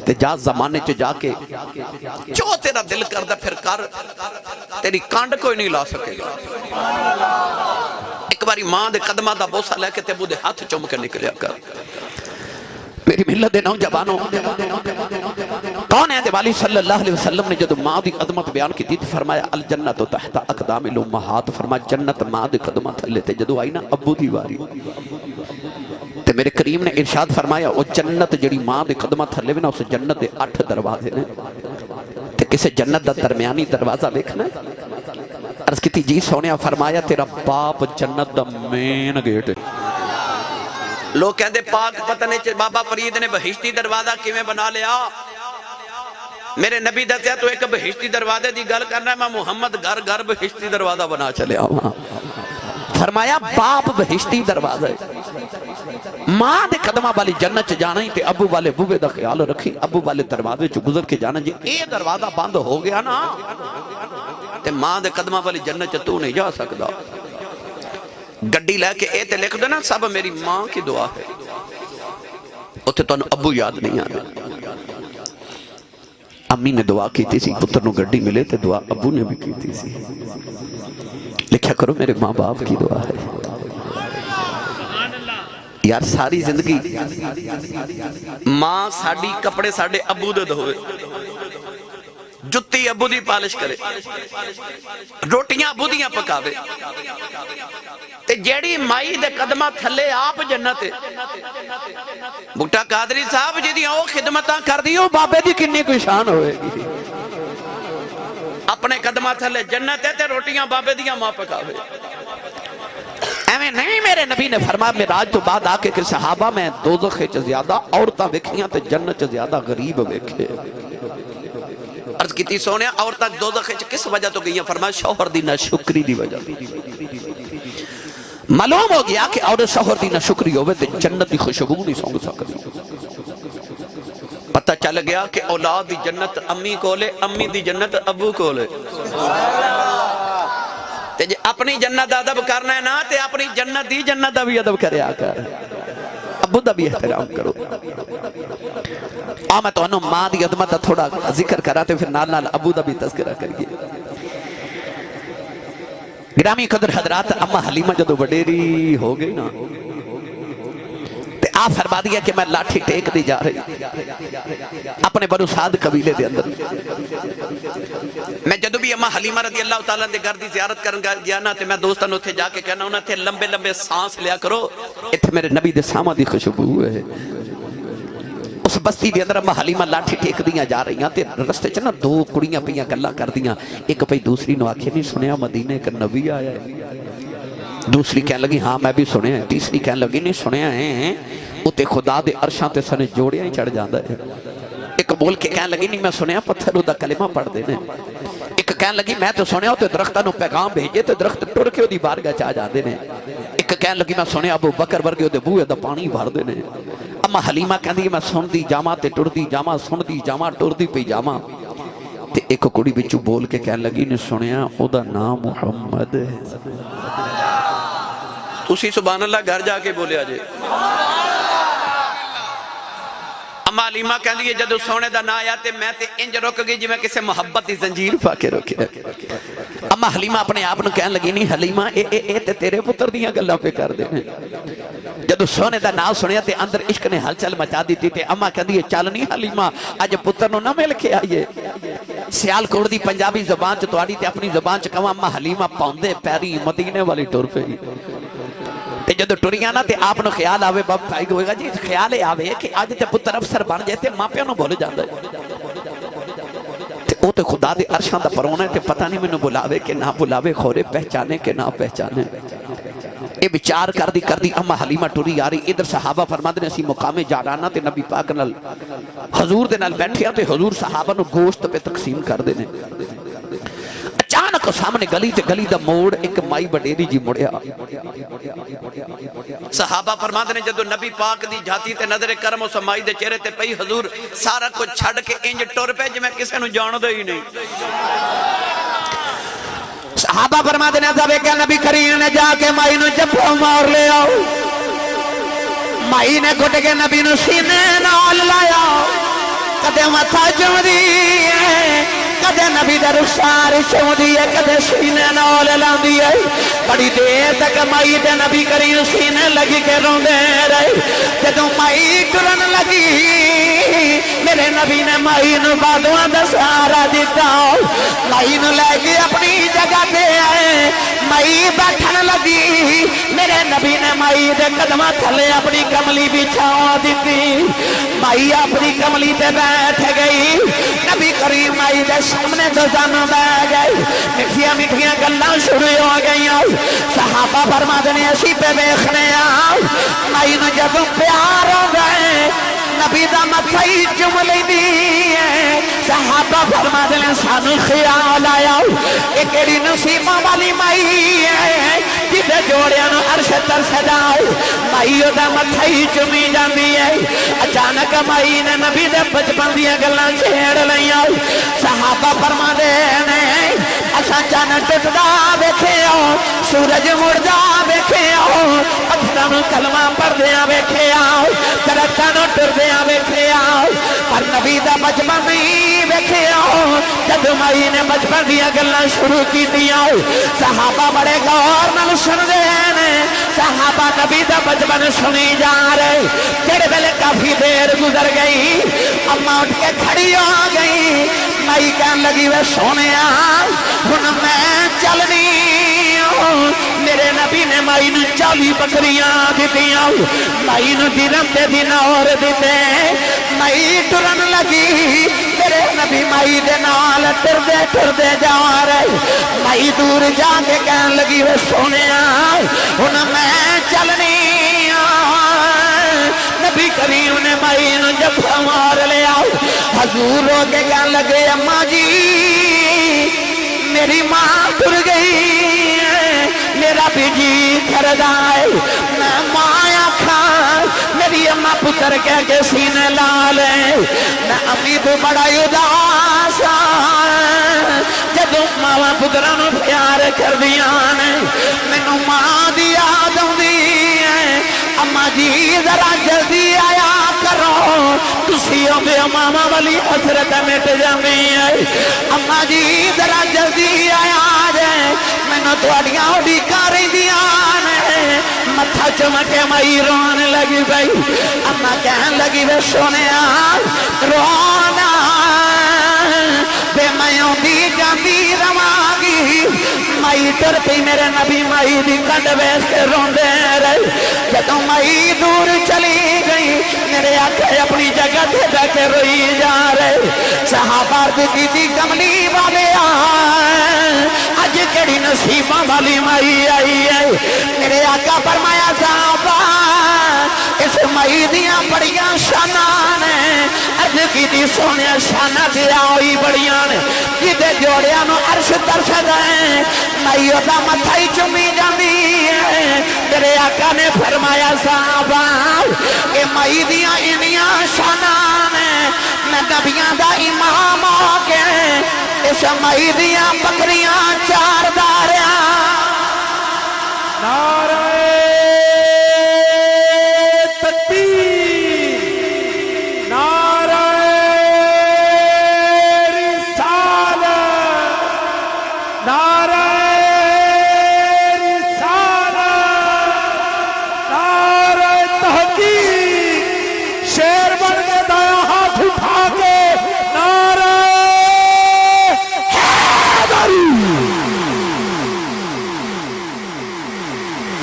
تے جا زمانے چ جا کے جو تیرا دل کردہ پھر کر، تیری کانڈ کوئی نہیں لا سکے گا۔ ایک باری ماں دے قدمہ دا بوسا لے کے تے ابو دے ہاتھ چوم کے نکلیا کر۔ میری ملت دے نوجوانوں، کون ہے دیوالی صلی اللہ علیہ وسلم نے جدو ماں دی عظمت بیان کی تھی فرمایا الجنت تحت اقدام الامہات، فرمایا جنت ماں دی قدمہ تھلے تے جدو آئی نا ابو دی واری تے میرے کریم نے ارشاد فرمایا وہ جنت جڑی ماں دے قدمہ تھلے بھی نا اس جنت دے 8 دروازے نے تے کسے جنت دا درمیانی دروازہ دیکھنا ہے عرض کی تھی جی سونیا فرمایا تیرا باپ جنت دا مین گیٹ ہے لوگ کہتے پاک پتہ نہیں بابا فرید نے بہشتی دروازہ کیویں بنا لیا میرے نبی دسیا تو ایک بہشتی دروازے دی گل کرنا ہے میں محمد گھر گھر بہشتی دروازہ بنا چلے آؤں فرمایا باپ بہشتی دروازہ ہے ماں دے قدمہ والی جنت چ جانا ہی تے ابو والے بوے دا خیال رکھی ابو والے دروازے چ گزر کے جانا جی اے دروازہ بند ہو گیا نا تے ماں دے قدمہ والی جنت چ تو نہیں جا سکدا گڈی لے کے اے تے لکھ دینا سب میری ماں کی دعا ہے اوتھے تانوں ابو یاد نہیں آنا امی نے دعا کی تھی سی پتر نو گڈی ملے تے دعا ابو نے بھی کی تھی سی لکھیا کرو میرے ماں باپ کی دعا ہے یار ساری زندگی ماں ساڑی کپڑے ساڑے ابو دے دھوئے جتی ابو دی پالش کرے روٹیاں ابو دیاں پکاوے تے جیڑی مائی دے قدمہ تھلے آپ جنت بکٹا قادری صاحب جی دیاں وہ خدمتاں کر دیو بابے دی کنی کوئی شان ہوئے گی اپنے قدمہ تھلے جنت ہے تے روٹیاں بابے دیاں ماں پکاوے ایویں نہیں میرے نبی نے فرمایا معراج تو بعد آ کے کہ صحابہ میں دوزخ چ زیادہ عورتاں ویکھیاں تے جنت چ زیادہ غریب ویکھے عرض کیتی سونیا عورتاں دوزخ چ کس وجہ تو گئیاں فرمایا شوہر دی ناشکری دی وجہ معلوم ہو گیا کہ عورت شوہر دی ناشکری ہوئے تے جنت دی خوشبو نہیں سونگ سکتی پتہ چل گیا کہ اولاد دی جنت امی کولے امی دی جنت ابو کولے تے جے اپنی جنت ادب کرنا ہے نا تے اپنی جنت دی جنت دا بھی ادب کرے آکر ابو دا بھی احترام کرو میں تو انہوں ماں دی عظمت دا تھوڑا ذکر کراتے پھر نال نال ابو دا بھی تذکرہ کریے گرامی قدر حضرات اما حلیمہ جدو وڈیری ہو گئی نا تے آپ فرما دیا کہ میں لاٹھی ٹیک دی جا رہی اپنے بنو سعد قبیلے دے اندر میں جدو بھی اما حلیمہ رضی اللہ تعالیٰ دے گھر دی زیارت کرن گیا نا تے میں دوستان اتھے جا کے کہنا انہاں تھے لمبے لمبے سانس لیا کرو اتھے میرے نبی دے سامہ دی خوشبو ہے اس بستی دے اندر اما حلیمہ لاٹھی ٹیک دیاں جا رہی ہیں تے رستے چنا 2 کڑیاں پیاں گلاں کر دیاں ایک پئی دوسری نو آکھے نہیں سنیا مدینہ ایک نبی آیا ہے دوسری کہنے لگی ہاں میں بھی سنیا ہے تیسری کہنے لگی نہیں سنیا ہے اتے خدا دے عرشاں تے سنے جوڑیاں ہی چڑھ جاندہ ہے ایک بول کے کہنے لگی نہیں میں سنیا پتھر دا کلمہ پڑھ دینے ایک کہنے لگی میں تو سنیا ہوتے درختہ نو پیغام بھیجے تو درخت ٹر کے دی بارگاہ چاہ جاندے نے ایک کہنے لگی میں سنیا ابو بکر ورگے دے بوئے دا پانی بھر دینے اما حلیمہ کہنے دی میں سن دی جامع تے ٹر دی جامع سن دی جامع ٹر دی پی جامع تے ایک کڑی بچو بول کے کہنے لگی نے سنیا او دا نام محمد ہے تُسی سبحان اللہ گھر جا کے بولے آجے اما حلیمہ کہنے لگی جدو سونے دا نا آیا تے میں تے انج رک گئی جی میں کسے محبت دی زنجیر پا کے رکھے اما حلیمہ اپنے آپ نے کہنے لگی نہیں حلیمہ اے تے تیرے پتر دیاں گلہ پہ کر دینے جدو سونے دا نا سنیا تے اندر عشق نے ہل چل مچا دیتی تے اما کہہ دیئے چل نہیں حلیمہ آج پتر نو نہ مل کے آئیے سیال کوڑ دی پنجابی زبان چ تواری تے اپنی زبان چ کہاں اما حلیمہ پاؤندے پیری مدینے والی ٹور پہ تے جدو ٹوریاں نا تے آپ نو خیال آوے باب بھائی ہوئے گا جی خیال آوے کہ آج تے پتر افسر بن جائے تے ماں پیوں نو بھول جاندہ ہے تے او تے خدا دے عرشاں دا پرونا ہے تے پتہ نہیں میں نو بلاوے کہ نہ بلاوے خورے پہچانے کہ نہ پہچانے اے بچار کر دی اما حلیمہ ٹوری آ رہی ادھر صحابہ فرما دے اسی مقام جارانا تے نبی پاک نال حضور دے نال بیٹھیا تے حضور صحابہ نو گوشت پہ تقسیم کر دینے اچانک سامنے گلی تے گلی دا موڑ ایک مائی بڑیری جی مڑیا صحابہ فرما دے جدو نبی پاک دی جاتی تے نظر کرم اس مائی دے چہرے تے پئی حضور سارا کچھ چھڑ کے انج ٹر پہ جی میں کسے نو جان دے ہی نہیں صحابہ فرما دینے زبے کہ نبی کریم نے جا کے مائی نو جبوں مار لے آؤ مائی نے گھٹ کے نبی نو سینے نال لایا کدے متھا چوم دی کدے نبی دا رخسار چوم دی کدے سینے نال لاندی ہے بڑی دیر تک مائی دے نبی کریم سینے لگی کے روندے رہے جدوں مائی ٹرن لگی میرے میرے نبی نے مائی نو بادواں دا سہارا دیتا مائی نو لے کے اپنی جگہ دے آئے مائی بیٹھن لگی میرے نبی نے مائی دے قدمہ تھلے اپنی کملی بچھاؤ دیتی مائی اپنی کملی تے بیٹھ گئی نبی کریم مائی دے سامنے تو زانو بے گئی مٹھیاں مٹھیاں گلاں شروع ہو گئی صحابہ فرما دنے اسی پہ بیخنے مائی نو جب پیار ہو گئے نبی دا متھائی چم لیندی ہے صحابہ فرما دنے سانو خیال آیا ایک ایڑی نصیبہ والی مائی ہے جدے جوڑیاں نو عرش تر سجاؤ مائی دا متھائی چمی جاندی ہے اچانک مائی نے نبی دے بچپن دیا گلاں چھیڑ لیا صحابہ فرما دنے اساں چان ٹٹدا ویکھے سورج مڑدا ویکھے پتھراں نو کلمہ پڑھدیاں ویکھے درختاں نو ٹردیاں ویکھے پر نبی دا بچپن نہیں ویکھے جب مائی نے بچپن دیا گلاں شروع کیتیاں صحابہ بڑے غور نال سندے ہیں صحابہ نبی دا بچپن سنی جا رہے تیرے ویلے کافی دیر گزر گئی اماں اٹھ کے کھڑی ہو گئی مائی کہن لگی وے سونیا ہن میں چلنی میرے نبی نے مائی نو 40 بکریاں دیتیاں مائی نو درم تے دن اور دیتے مائی ٹرن لگی میرے نبی مائی دے نال ٹردے جا رہے مائی دور جا کے کہن لگی وے سونیا ہن میں چلنی نبی کریم نے مائی نو جب مار لیا حضور ہو کے کہن لگے اماں جی میری ماں ٹر گئی میرا بھی جی کھردا ہے میں ماں آکھاں میری اماں پتر کہہ کے سینے لالے میں امی تو بڑا اداس جدوں ماں پتراں نو پیار کر دیاں نے مینوں ماں دی یاد آوندی ہے اماں جی ذرا جلدی آیا کرو تسی اوندے ماما والی حسرت مٹ جاندی ہے اماں جی ذرا جلدی آیا جے مینوں تواڈیاں اڈیکاں رہندیاں نے متھا چمکے مائی رون لگی پئی اماں کہن لگی وے سونیا رونا بے میں اوندی جاندی رواں گی مائی ٹر پئی میرے نبی مائی دی کنڈ ویس کے روندے رہے جدوں مائی دور چلی گئی میرے آقا اپنی جگہ تے بیٹھ کے روئی جا رہے صحابہ عرض کی کملی والے اج کیڑی نصیباں والی مائی آئی ہے میرے آقا فرمایا صحابہ اس مائی دیاں بڑیاں شاناں نے عرض کی سونے شاناں دیا ہوئی بڑیاں نے جدے جوڑیاں نو عرش ترس گئے مائی دا متھائی چمی جاندی ہے میرے آقا نے فرمایا صحابہ کہ مائی دیاں انیاں شاناں نے میں نبیاں دا امام ہو کے اس مائی دیاں بکریاں چار داریاں نعرہ تکبیر نعرہ رسالت نعرہ رسالت نعرہ تحقیق شیر بن کے دایا ہاتھ اٹھا کے نعرہ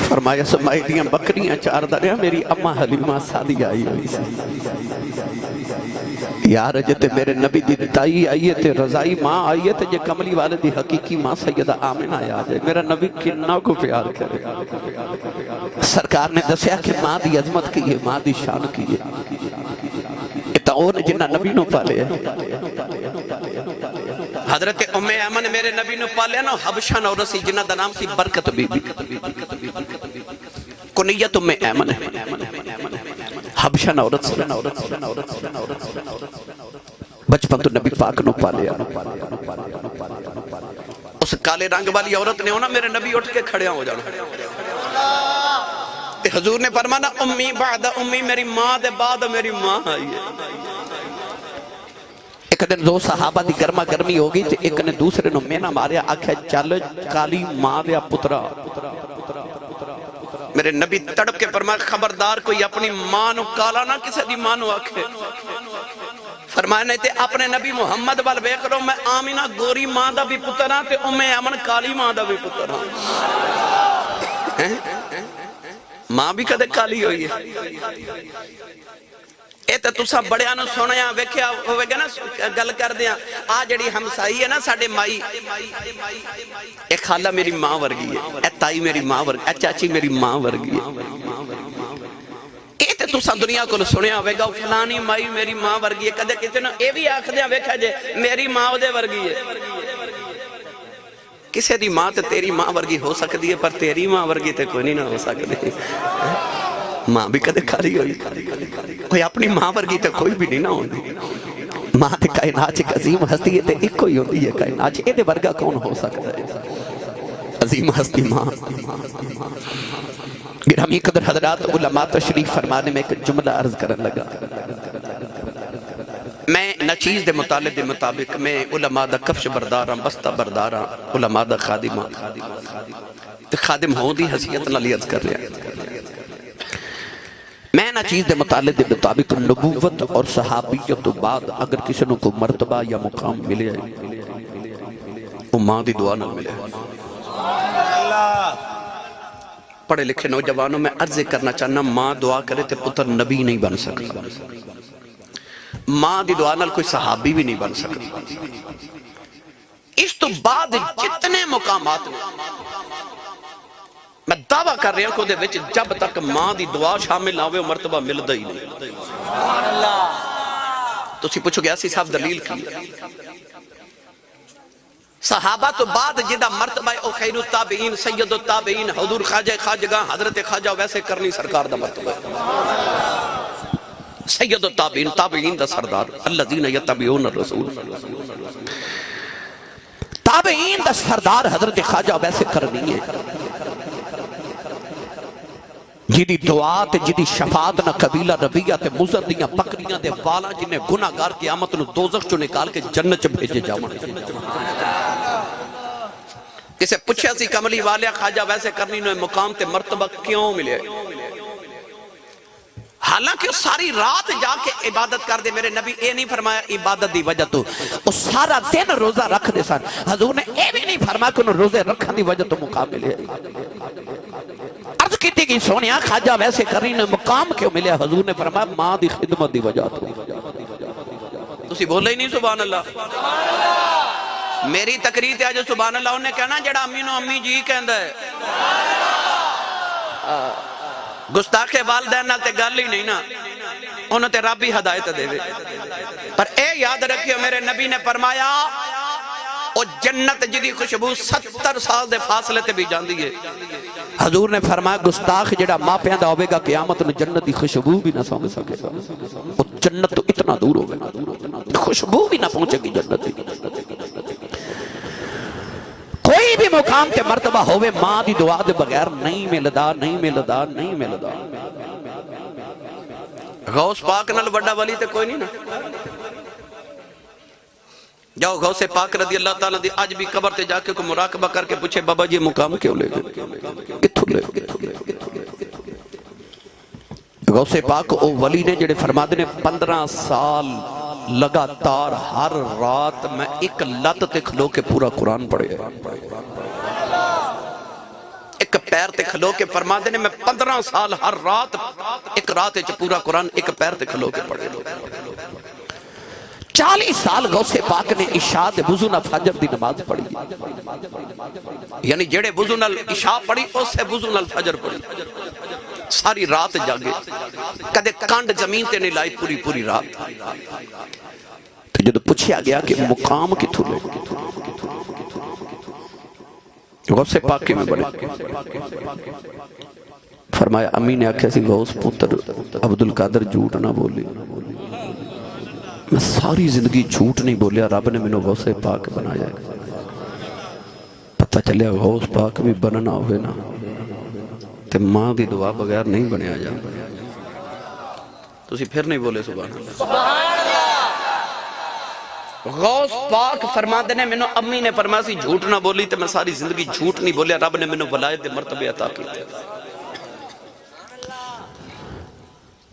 فرمایا سمائی دیاں بکریاں چار داریاں میری اماں حلیمہ سادی آئی ہوئی سی یار جتے میرے نبی دی تائی آئیے تے رضائی ماں آئیے تے جے کملی والے دی حقیقی ماں سیدہ آمنہ آیا جائے میرا نبی کنہ کو پیار کرے سرکار نے دسیا کہ ماں دی عظمت کی ہے ماں دی شان کی ہے اتاؤں نے جنہ نبی نو پالے ہیں حضرت ام ایمن میرے نبی نو پالے نا حبشہ نو رسی جنہ دا نام سی برکت بی بی کنیت ام ایمن ہے حبشہ نو رسی بچپن تو نبی پاک نو پالے اس کالے رنگ والی عورت نے ہونا میرے نبی اٹھ کے کھڑے ہو جانا حضور نے فرمانا امی بعد امی میری ماں دے بعد میری ماں آئی ہے ایک دن دو صحابہ دی گرما گرمی ہوگی تے ایک نے دوسرے نو مینا ماریا آکھے چل کالی ماں دیا پترا میرے نبی تڑپ کے فرمایا خبردار کوئی اپنی ماں نو کالا نہ کسے دی ماں نو آکھے فرمانے تے اپنے نبی محمد وال ویکھ لو میں آمینہ گوری ماں دا بھی پتر ہاں تے ام ایمن کالی ماں دا بھی پتر ہاں ماں بھی کدے کالی ہوئی ہے اے تے تساں بڑیاں نوں سنیا ویکھیا ہوے گا نا گل کردیاں آ جڑی ہمسائی ہے نا ساڈے مائی اے خالہ میری ماں ورگی ہے اے تائی میری ماں ورگی اے چاچی میری ماں ورگی ہے اے تے تساں دنیا کو سنیا ہوے گا فلانی مائی میری ماں ورگی ہے کدے کسے نوں اے بھی آکھدیاں ویکھا جے میری ماں اودے ورگی ہے کسے دی ماں تے تیری ماں ورگی ہو سکتی ہے پر تیری ماں ورگی تے کوئی نہیں نہ ہو سکتی ماں بھی کدے کھاری ہوئی کوئی اپنی ماں ورگی تے کوئی بھی نہیں نہ ہوندی ماں تے کائنات ایک عظیم ہستی ہے تے ایک کوئی ہوتی ہے کائنات اے دے ورگا کون ہو سکتا ہے عظیم ہستی ماں گرامی قدر حضرات علماء تشریف فرمانے میں ایک جملہ عرض کرن لگا میں نچیز دے مطالب دے مطابق میں علماء دا کفش برداراں بستہ برداراں علماء دا خادماں تے خادم ہوں دی حیثیت نالیت کر رہا میں نہ چیز دے مطالب دے مطابق نبوت اور صحابیت تو بعد اگر کسی نے کوئی مرتبہ یا مقام ملے وہ ماں دی دعا نہ ملے پڑھے لکھے نوجوانوں میں عرض کرنا چاہنا ماں دعا کرے تے پتر نبی نہیں بن سکتا ماں دی دعا نال کوئی صحابی بھی نہیں بن سکتا اس تو بعد جتنے مقامات میں دعویٰ کر رہا ہوں کہ دے وچ جب تک ماں دی دعا شامل نہ ہوئے مرتبہ ملدا ہی نہیں تو اسی پوچھو گیا سی صاحب دلیل کی صحابہ تو بعد جدہ مرتبہ او خیر التابعین سید التابعین حضور خواجہ خواجگاہ حضرت خواجہ ویسے کرنی سرکار دا مرتبہ سید التابعین تابعین دا سردار الذین یتبعون الرسول تابعین دا سردار حضرت خواجہ ویسے کرنی ہے جدی دعا تے جدی شفاعت نہ قبیلہ ربیہ تے مزر دیاں بکریاں دے والا جنہیں گناہگار قیامت نو دوزخ چو نکال کے جنت چ بھیجے جاون کسے پوچھا سی کملی والے خواجہ ویسے کرنی نو مقام تے مرتبہ کیوں ملے حالانکہ ساری رات جا کے عبادت کر دے میرے نبی اے نہیں فرمایا عبادت دی وجہ تو وہ سارا دن روزہ رکھ دے سن حضور نے اے بھی نہیں فرمایا کہ انہوں روزے رکھن دی وجہ تو مقام ملے عرض کیتی کہ سونیا خواجہ ویسے کرنی نے مقام کیوں ملے حضور نے فرمایا ماں دی خدمت دی وجہ تو تسی بولے ہی نہیں سبحان اللہ میری تقریر تے آج سبحان اللہ انہیں کہنا جڑا امی نو امی جی کہندا ہے گستاخ والدین نال تے گل ہی نہیں نا انہوں تے رب ہی ہدایت دے دے پر اے یاد رکھیو میرے نبی نے فرمایا او جنت جدی خوشبو 70 سال دے فاصلے تے بھی جاندی ہے حضور نے فرمایا گستاخ جڑا ماں پیاندا ہوئے گا قیامت میں جنت دی خوشبو بھی نہ سونگ سکے گا وہ جنت تو اتنا دور ہوئے گا خوشبو بھی نہ پہنچے گی جنت دی کوئی بھی مقام تے مرتبہ ہوئے ماں دی دعا دے بغیر نہیں ملدا نہیں ملدا نہیں ملدا غوث پاک نال بڑا ولی تے کوئی نہیں نا جاؤ غوث پاک رضی اللہ تعالیٰ دی آج بھی قبر تے جا کے کو مراقبہ کر کے پوچھے بابا جی مقام کیوں لے گئے کتھو لے گئے غوث پاک او ولی نے جڑے فرماتے نے 15 سال لگاتار ہر رات میں ایک لت تے کھلو کے پورا قرآن پڑھے ایک پیر تے کھلو کے فرماتے نے میں 15 سال ہر رات ایک رات چ پورا قرآن ایک پیر تے کھلو کے پڑھے 40 سال غوث پاک نے عشاء دے وضو نال فجر دی نماز پڑھی یعنی جڑے وضو نال عشاء پڑھی اس سے وضو نال فجر پڑھی ساری رات جاگے کدے کانڈ زمین تے نہیں لائی پوری پوری رات تو جب پوچھیا گیا کہ مقام کتھوں لے غوث پاک میں بڑے فرمایا امی نے آکھیا سی غوث پتر عبدالقادر جھوٹ نہ بولی میں ساری زندگی جھوٹ نہیں بولیا رب نے میں غوث پاک بنایا پتہ چلیا غوث پاک بھی بننا ہوئے نا تے ماں دی دعا بغیر نہیں بنیا جا تو اسی پھر نہیں بولے سبحان اللہ غوث پاک فرما دینے میں امی نے فرمایا سی جھوٹ نہ بولی تے میں ساری زندگی جھوٹ نہیں بولیا رب نے میں ولایت دے مرتبے عطا کی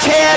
6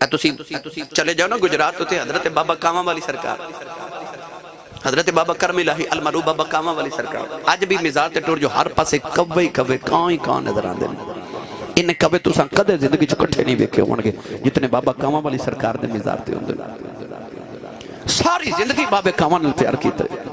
چلے جاؤ نا گجرات تے حضرت بابا کاماں والی سرکار، حضرت بابا کرم الہی المعروف بابا کاماں والی سرکار اج بھی مزار تے ٹر جو ہر پاسے کبے ہی کبے کان ہی کان نظر آندے نے. انہیں کبے تساں کدے زندگی چ کٹھے نہیں ویکھے ہون گے جتنے بابا کاماں والی سرکار دے مزار تے ہوندے. ساری زندگی بابے کاماں نال پیار کیتا ہے.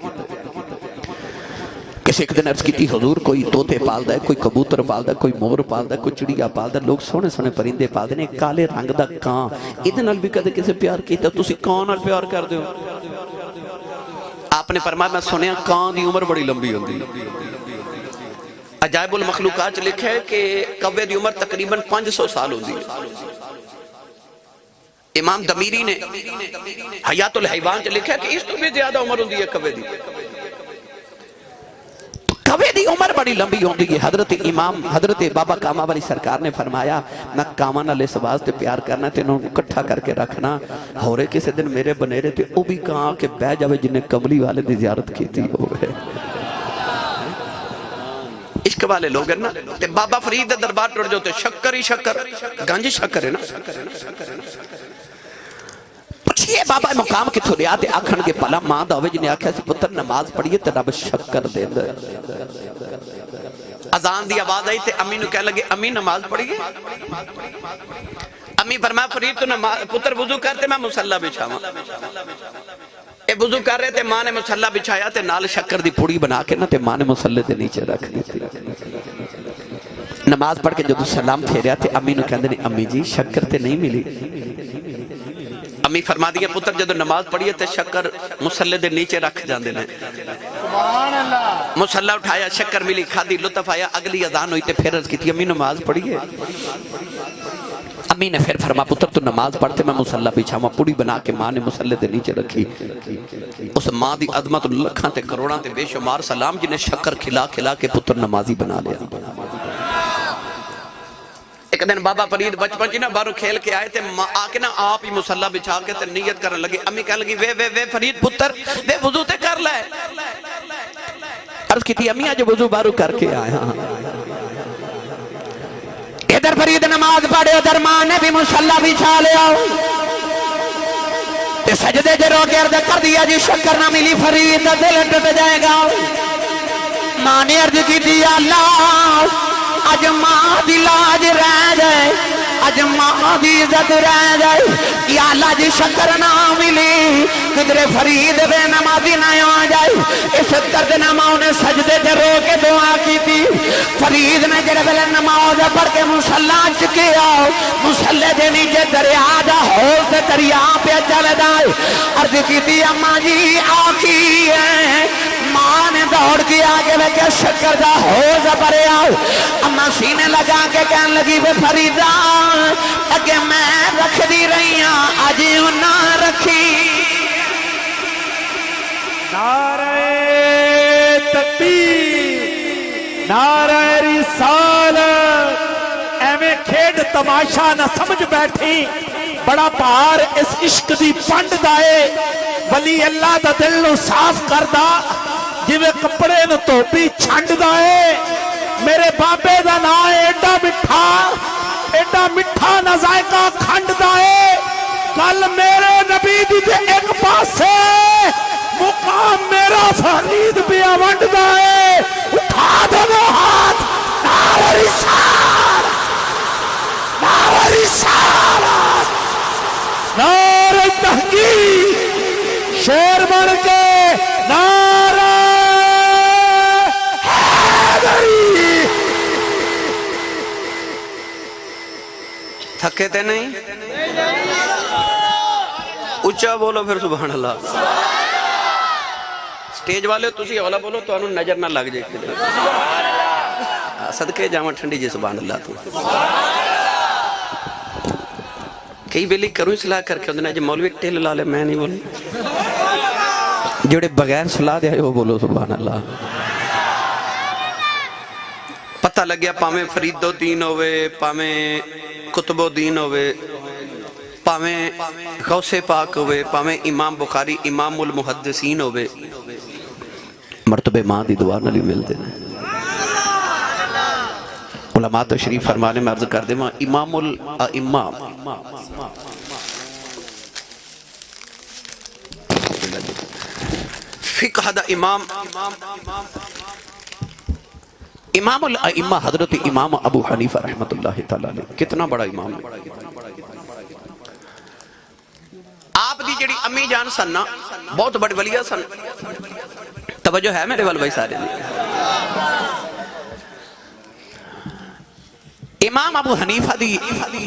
کسی ایک دن عرض کی تھی حضور کوئی طوطے پالدا ہے، کوئی کبوتر پالدا ہے، کوئی مور پالدا ہے، کوئی چڑیا پالدا ہے، لوگ سونے سونے پرندے پالدے نے، کالے رنگ دا کان ادھے نال بھی کدے کسے پیار کیتا؟ تسی کان نال پیار کر دیو. آپ نے فرمایا میں سنیا کان دی عمر بڑی لمبی ہوندی ہے. عجائب المخلوقات لکھا ہے کہ کوے دی عمر تقریباً 500 سال ہوندی ہے. امام دمیری نے حیات الحیوان چ لکھا ہے کہ اس تو بھی زیادہ عمر ہوندی ہے کوے دی. کوے دی عمر بڑی لمبی ہوندی ہے. حضرت بابا کاماں والی سرکار نے فرمایا میں کاماں نال اس واسطے پیار کرنا تے انہوں اکٹھا کر کے رکھنا ہورے کسی دن میرے بنیرے تے او بھی کہاں کہ بہ جاوے جن نے کملی والے دی زیارت کیتی ہوئے. عشق والے لوگ ہیں نا تے بابا فرید دے دربار ٹر جو تے شکر ہی شکر گنج شکر ہے نا. پوچھئے بابا مقام کتھوں لیا تے آکھن کے پلا ماں دا ہوئے جنہیں آکھا سی پتر نماز پڑھئے تے رب شکر دے دے. اذان دی آواز آئی تے امی نو کہہ لگے امی نماز پڑھئے. امی فرمایا فرید تو پتر وضو کرتے میں مسلح بچھاواں. اے وضو کر رہے تے ماں نے مسلح بچھایا تے نال شکر دی پوڑی بنا کے نا تے ماں نے مسلح دے نیچے رکھ دی. نماز پڑھ کے جب سلام پھیریا تے امی نو کہندے نے امی جی شکر تے نہیں ملی. امی فرما دیا پتر جدو نماز پڑھئے تے شکر مسلح دے نیچے رکھ جاندے نے. مسلح اٹھایا شکر ملی کھادی لطف آیا اگلی اذان ہوئی تے پھر عرض کی تھی امی نماز پڑھئے. امی نے پھر فرما پتر تو نماز پڑھتے میں مسلح بچھاواں. پوڑی بنا کے ماں نے مسلح دے نیچے رکھی. اس ماں دی عظمت لکھاں تے کروڑاں تے بے شمار سلام جنہیں شکر کھلا کھلا کے پتر نمازی بنا لیا. ایک دن بابا فرید بچپن جی نا بارو کھیل کے آئے تھے آکے نا آپ ہی مسلح بچھا کے تے نیت کرنے لگے. امی کہنے لگی وے فرید پتر وے وضو تے کر لے. عرض کی تھی امی آج وضو بارو کر کے آیا. ادھر فرید نماز پڑھے ادھر ماں نے بھی مسلح بچھا لیا. سجدے جرو گرد کر دیا جی شکر نہ ملی فرید دل ٹوٹ جائے گا. ماں نے عرض کی تھی اللہ اج ماں دی لاج رہ جائے اج ماں دی عزت رہ جائے. یا اللہ جی شکر نہ ملی کدھر فرید بے نمازی نہ آ جائے. اس درد نماؤں نے سجدے تے رو کے دعا کی تھی. فرید نے جڑے ویلے نماز پڑھ کے مسلح چکے آؤ مسلح دے نیچے دریا دا ہول تے دریا پہ چل جائے. عرض کی تھی اماں جی آکی ہے. ماں نے دوڑ کے آگے لگے شکر دا حوض بھرے آؤ. اماں سینے لگا کے کہنے لگی بے فریدہ اگے میں رکھ دی رہی ہوں آج نہ رکھی. نعرہ تکبیر نعرہ رسالت ایویں کھیڈ تماشا نہ سمجھ بیٹھی. بڑا پار اس عشق دی پنڈ دائے ولی اللہ دا دل نو صاف کردہ جویں کپڑے نو توپی چھنڈ دائے. میرے بابے دا نا ایڈا مٹھا نہ ذائقہ کھنڈ دائے. کل میرے نبی دی دے ایک پاسے مقام میرا فرید پیا ونڈ دائے. اٹھا دو ہاتھ نعرہ رسالت نعرہ رسالت نعرہ تحقیق شیر بن کے نعرہ حیدری. تھکے تے نہیں اچھا بولو پھر سبحان اللہ. سٹیج والے تسی اولا بولو تو انہوں نظر نہ لگ جائے. صدقے جامع ٹھنڈی جی سبحان اللہ. تو کئی بیلی کروں اصلاح کر کے اندھنا جی مولوی ٹیل لالے میں نہیں بولوں جوڑے بغیر صلاح دے آئے وہ بولو سبحان اللہ. پتہ لگیا پامیں فرید و دین ہوئے پامیں کتب و دین ہوئے پامیں غوث پاک ہوئے پامیں امام بخاری امام المحدثین ہوئے مرتبہ ماں دی دعا نہ لی ملتے ہیں. علماء تشریف فرمانے میں عرض کر دے ماں امام الامام فقہ دا امام الائمہ حضرت امام ابو حنیفہ رحمت اللہ تعالیٰ علیہ، کتنا بڑا امام ہے۔ آپ دی جڑی امی جان سن نا بہت بڑی ولیہ سن، توجہ ہے میرے وال بھائی سارے دی۔ امام ابو حنیفہ دی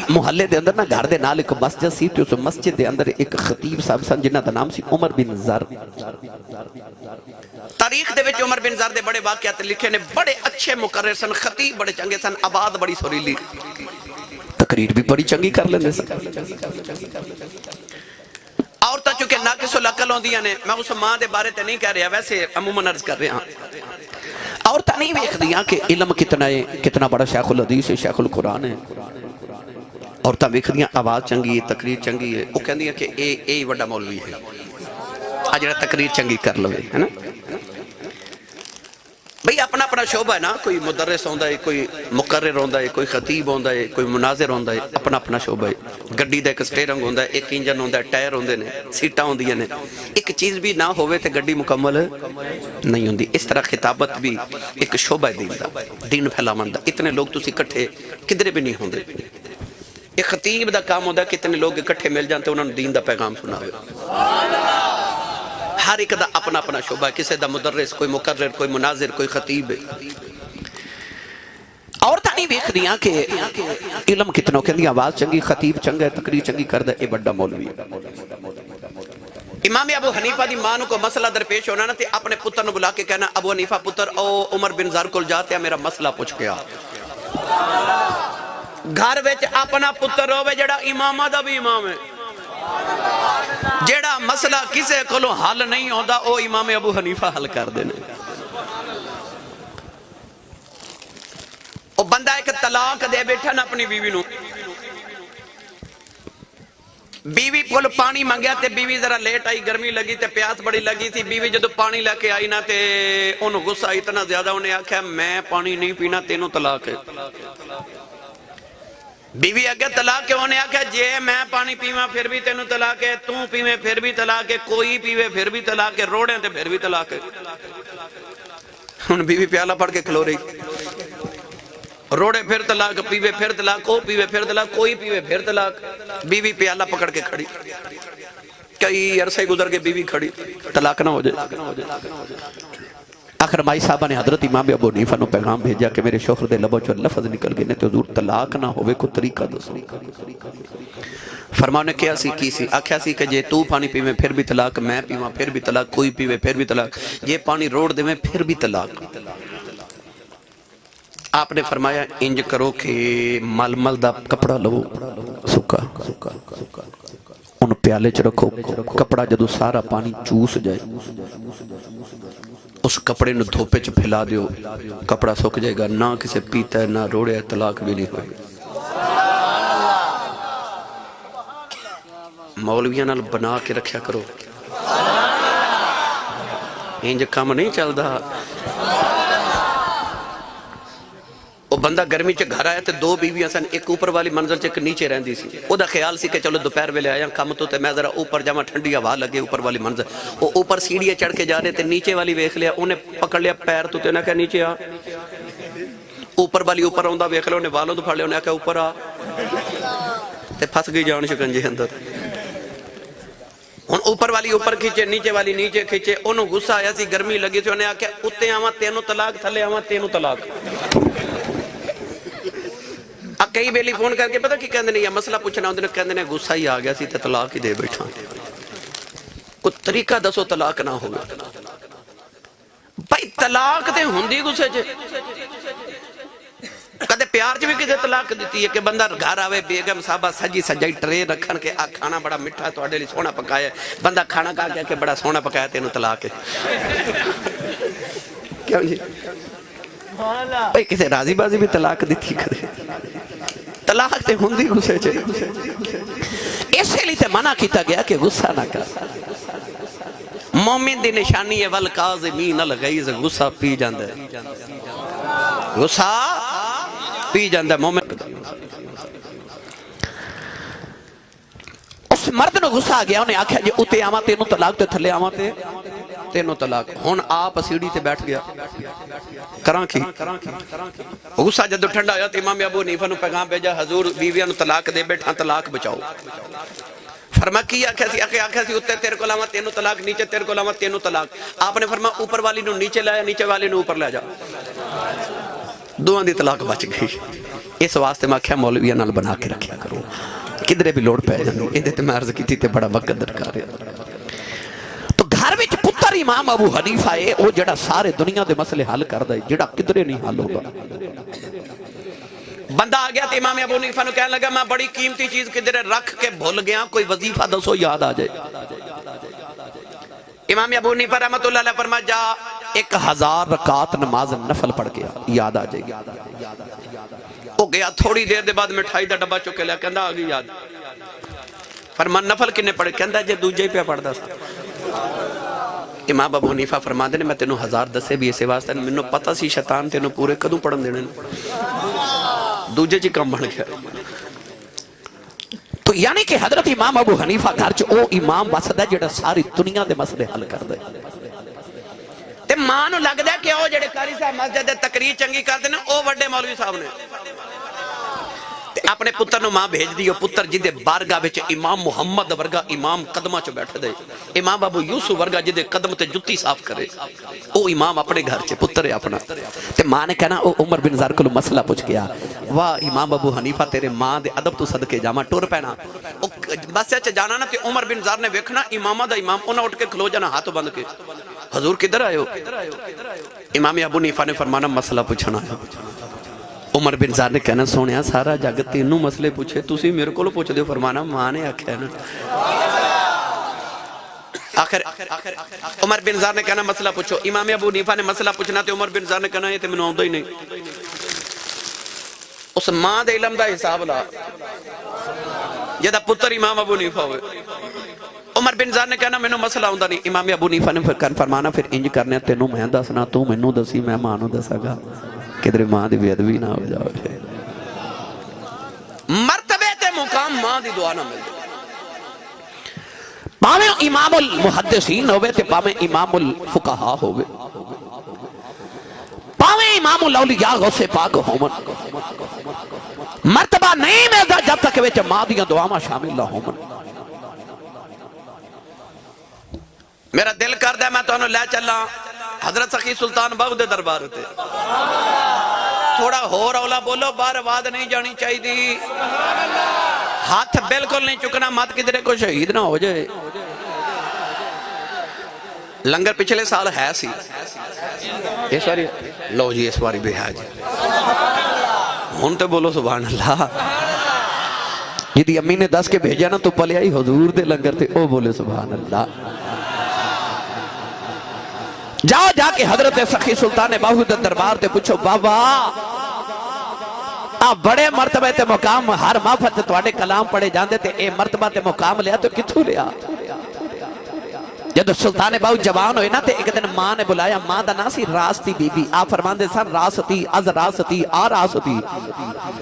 محلے دے اندر نا گھر دے نال ایک مسجد سی، تے اس مسجد دے اندر ایک خطیب صاحب سن جنہ دا نام سی عمر بن زر۔ تاریخ دے وچ عمر بن زر دے بڑے واقعات لکھے نے، بڑے اچھے مقرر سن، خطیب بڑے چنگے سن، آواز بڑی سریلی، تقریر بھی بڑی چنگی کر لیندے سن۔ عورتاں چونکہ ناقص العقل ہوندیاں نے، میں اس ماں دے بارے تے نہیں کہہ رہا، ویسے عموماً عرض کر رہا ہوں، عورتاں نہیں ویکھدیاں کہ علم کتنا ہے، کتنا بڑا شیخ الحدیث ہے، شیخ القرآن ہے، عورتاں ویکھدیاں آواز چنگی ہے، تقریر چنگی ہے، وہ کہندیاں کہ اے بڑا مولوی ہے، جڑا تقریر چنگی کر لوے، ہے نا۔ بھئی اپنا اپنا شعبہ ہے نا، کوئی مدرس ہوندا ہے، کوئی مقرر ہوندا ہے، کوئی خطیب ہوندا ہے، کوئی مناظر ہوندا ہے، اپنا اپنا شعبہ ہے۔ گڈی دا ایک سٹیرنگ ہوندا ہے، ایک انجن ہوندا ہے، ٹائر ہوندے نے، سیٹاں ہوندیاں نے، ایک چیز بھی نہ ہوئے تے گڈی مکمل نہیں ہوندی۔ اس طرح خطابت بھی ایک شعبہ ہے دین دا، دین پھیلاون دا۔ اتنے لوگ تسی اکٹھے کدھر بھی نہیں ہوندے۔ ایک خطیب دا کام ہوندا ہے کہ اتنے لوگ اکٹھے مل جانتے انہوں نے دین دا پیغام سناوے۔ ہر ایک دا اپنا اپنا شعبہ ہے، کسی دا مدرس، کوئی مقرر، کوئی مناظر، کوئی خطیب ہے۔ عورتاں نہیں ویکھ دیاں کہ علم کتنا، کہندی آواز چنگی، خطیب چنگا ہے، تقریر چنگی کردا ہے، اے بڑا مولوی ہے۔ امام ابو حنیفہ دی ماں کو مسئلہ درپیش ہونا نا تے اپنے پتر نو بلا کے کہنا، ابو حنیفہ پتر او عمر بن زر کول جاتے ہیں، میرا مسئلہ پوچھ کے آ۔ گھر وچ اپنا پتر ہوے جڑا امامہ دا بھی امام ہے، جیڑا مسئلہ کسے کولوں حل نہیں ہوندا او امام ابو حنیفہ حل کر دینے۔ او بندہ ایک طلاق دے بیٹھا نا اپنی بیوی نو، بیوی کول پانی منگیا تے بیوی ذرا لیٹ آئی، گرمی لگی تے پیاس بڑی لگی تھی، بیوی جدو پانی لے کے آئی نا تے انہوں غصہ اتنا زیادہ انہیں آکھا میں پانی نہیں پینا، تینوں طلاق ہے۔ بیوی اگے طلاق کے ہونے آکھا جے میں پانی پیواں پھر بھی تینوں طلاق ہے، توں پیویں پھر بھی طلاق ہے، کوئی پیوے پھر بھی طلاق ہے، روڑیں تے پھر بھی طلاق ہے۔ ان بیوی پیالہ پڑھ کے کھلو رہی، روڑے پھر طلاق، پیوے پھر طلاق، کو پیوے پھر طلاق، کوئی پیوے پھر طلاق۔ بیوی پیالہ پکڑ کے کھڑی، کئی عرصے گزر کے بیوی کھڑی، طلاق نہ ہو جائے۔ آخر مائی صاحبہ نے حضرت امام ابو حنیفہ نو پیغام بھیجا کہ میرے شوہر دے لبوں جو لفظ نکل گئے نے تو حضور طلاق نہ ہوئے کو طریقہ دسو۔ فرماؤں نے کیا سی کی سی، آکھیا سی کہ جے تو پانی پیویں پھر بھی طلاق، میں پیواں پھر بھی طلاق، کوئی پیوے پھر بھی طلاق، یہ پانی روڑ دے میں پھر بھی طلاق۔ آپ نے فرمایا انج کرو کہ مل دا کپڑا لو سکا، ان پیالے چ رکھو، کپڑا جدو سارا پانی چوس جائے اس کپڑے نو دھوپے چ پھیلا دیو، کپڑا سک جائے گا، نہ کسے پیتا ہے نہ روڑے ہے، طلاق بھی نہیں ہوئے۔ مولویاں نال بنا کے رکھیا کرو، انج کام نہیں چل دا۔ وہ بندہ گرمی چ گھر آیا تے دو بیویاں سن، ایک اوپر والی منزل چ ایک نیچے رہندی سی، او دا خیال سی کہ چلو دوپہر ویلے آیا کم تو تے میں ذرا اوپر جاواں، ٹھنڈی ہوا لگے اوپر والی منزل۔ وہ اوپر سیڑھیاں چڑھ کے جا رہے تے نیچے والی ویکھ لیا، انہیں پکڑ لیا پیر تو تے نہ کہ نیچے آ، اوپر والی اوپر آوندا ویکھ لیا، انہیں والوں تو پھڑ لیا، انہیں کہ اوپر آ، تے پھس گئی جان شکنجے اندر۔ ہن اوپر والی اوپر کھچے، نیچے والی نیچے کھچے، انہوں غصہ آیا سی، گرمی لگی سی، انہیں کہ اتے آواں تینوں طلاق، تھلے آواں تینوں طلاق۔ کئی بیلی فون کر کے پتہ کی کہندے نے یا مسئلہ پوچھنا ہوندے نے، کہندے نے غصہ ہی آ گیا سی تے طلاق ہی دے بیٹھا، کوئی طریقہ دسو طلاق نہ ہوگا۔ بھائی طلاق تے ہوندی غصے چ، کدے پیار چ بھی کسے طلاق دیتی ہے کہ بندہ گھر آوے بیگم صاحبہ سجی سجائی ٹرے رکھن کے آ کھانا بڑا مٹھا تواڈے لئی سونا پکایا ہے، بندہ کھانا کھا کے بڑا سونا پکایا تینوں طلاق ہے۔ کیوں جی بھائی کسے راضی بازی بھی طلاق دیتی کرے، طلاق تے ہوندی غصے چ، اسی لیے تے منع کیتا گیا کہ غصہ نہ کر۔ مومن دی نشانی ہے والکاظمین الغیظ، غصہ پی جاندا ہے، غصہ پی جاندا ہے مومن۔ اس مرد نو غصہ آ گیا، انہیں آکھیا جے اتے آواں تینوں طلاق تے تھلے آواں تے تینوں طلاق ہن آپ سیڑھی تے بیٹھ گیا کراں کی غصہ جدو ٹھنڈا ہویا تو امام ابو حنیفہ نو پیغام بھیجا حضور بیویاں نو طلاق دے بیٹھا طلاق بچاؤ فرما کی آکھیا سی اتے تیرے کو لاواں تینوں طلاق نیچے تیرے کو لاواں تینوں طلاق آپ نے فرما اوپر والی نو نیچے لایا نیچے والی نو اوپر لے جا دوہاں دی طلاق بچ گئی اس واسطے میں آکھیا مولویاں نال بنا کے رکھیا کرو کدھرے بھی لوڑ پہ جاندی اے تے میں عرض کیتی تے بڑا وقت درکار ہے تو گھر وچ پتر امام ابو حنیفہ ہے او جڑا سارے دنیا دے مسئلے حل کردا ہے جڑا کدھرے نہیں حل ہوگا بندہ آ گیا تو امام ابو حنیفہ نے کہنے لگا میں بڑی قیمتی چیز کدھرے رکھ کے بھول گیا کوئی وظیفہ دسو یاد آ جائے امام ابو حنیفہ رحمت اللہ علیہ فرما جا 1000 رکعت نماز نفل پڑھ گیا یاد آ جائے گی وہ گیا تھوڑی دیر دے بعد مٹھائی دا ڈبا چکے لیا کہندا آ گئی یاد فرمان نفل کنے پڑھے کہندا جے دوجے پہ پڑھدا سا امام ابو حنیفہ فرما دے نے میں تینوں 1000 دسے بھی اسے واسطے منوں پتہ سی شیطان تینوں پورے کدوں پڑھن دینے دوجے جی کم بن گیا تو یعنی کہ حضرت امام ابو حنیفہ گھر چ او امام بسدا جڑا ساری دنیا دے مسئلے حل کردا ہے تے ماں نو لگدا ہے کہ او جڑے قاری صاحب مسجد دے تقریر چنگی کردے نے او وڈے مولوی صاحب نے تے اپنے پتر نو ماں بھیج دیو پتر جدے بارگاہ وچ امام محمد ورگا امام قدماں چ بیٹھ دے امام ابو یوسف ورگا جدے قدم تے جُتی صاف کرے او امام اپنے گھر چ پتر ہے اپنا تے ماں نے کہنا او عمر بن زر کولوں مسئلہ پوچھ گیا واہ امام ابو حنیفہ تیرے ماں دے ادب تو صدقے جاواں ٹر پینا بس چ جانا نا تے عمر بن زر نے ویکھنا امامہ دا امام انہاں اٹھ کے کھلو جانا ہاتھ بند کے حضور کدھر آئے ہو امام ابو حنیفہ نے فرمانا مسئلہ پوچھنا ہے عمر بن زر نے کہنا سونیا سارا جگ تینوں مسئلے پوچھے تسی میرے کولوں پوچھ دیو فرمانا ماں نے آکھیا نا آخر عمر بن زر نے کہنا مسئلہ پوچھو امام ابو حنیفہ نے مسئلہ پوچھنا تے عمر بن زر نے کہنا یہ تے مینوں آوندا ہی نہیں اس ماں دے علم دا حساب لا جدا پتر امام ابو حنیفہ ہوئے عمر بن زر نے کہنا مینوں مسئلہ آوندا نہیں امام ابو حنیفہ نے فرمانا پھر انج کرنے تینوں میں دسنا تو مینوں دسی میں ماں نوں دساں گا کدھر ماں دی بے ادبی نہ ہو جاوے مرتبے تے مقام ماں دی دعا نہ مل جائے پاویں امام المحدثین ہوئے تے پاویں امام الفقہاء ہوئے پاویں امام الاولیاء غوث پاک ہومن مرتبہ نہیں ملدا جب تک وچ ماں دیاں دعاواں شامل نہ ہون میرا دل کردا ہے میں تانوں لے چلاں حضرت سخی سلطان باہو دے دربار تے تھوڑا ہو رولا بولو باہر آواز نہیں جانی چاہیے ہاتھ بالکل نہیں چکنا مت کدھرے کو شہید نہ ہو جائے لنگر پچھلے سال ہے سی اس باری لو جی اس باری بھی ہے جی ہون تے بولو سبحان اللہ جدی امی نے 10 کے بھیجا نا تو پلے آئی حضور دے لنگر تے او بولے سبحان اللہ جاؤ جا کے حضرت سخی سلطان باہو دے دربار تے پوچھو بابا آپ بڑے مرتبہ تے مقام ہر محفل تواڈے کلام پڑھے جاندے تے اے مرتبہ تے مقام لیا تو کتھوں لیا جدو سلطان باہو جوان ہوئے نا تے ایک دن ماں نے بلایا ماں دا نا سی راستی بی بی آپ فرمان دے سن راستی از راستی آ راستی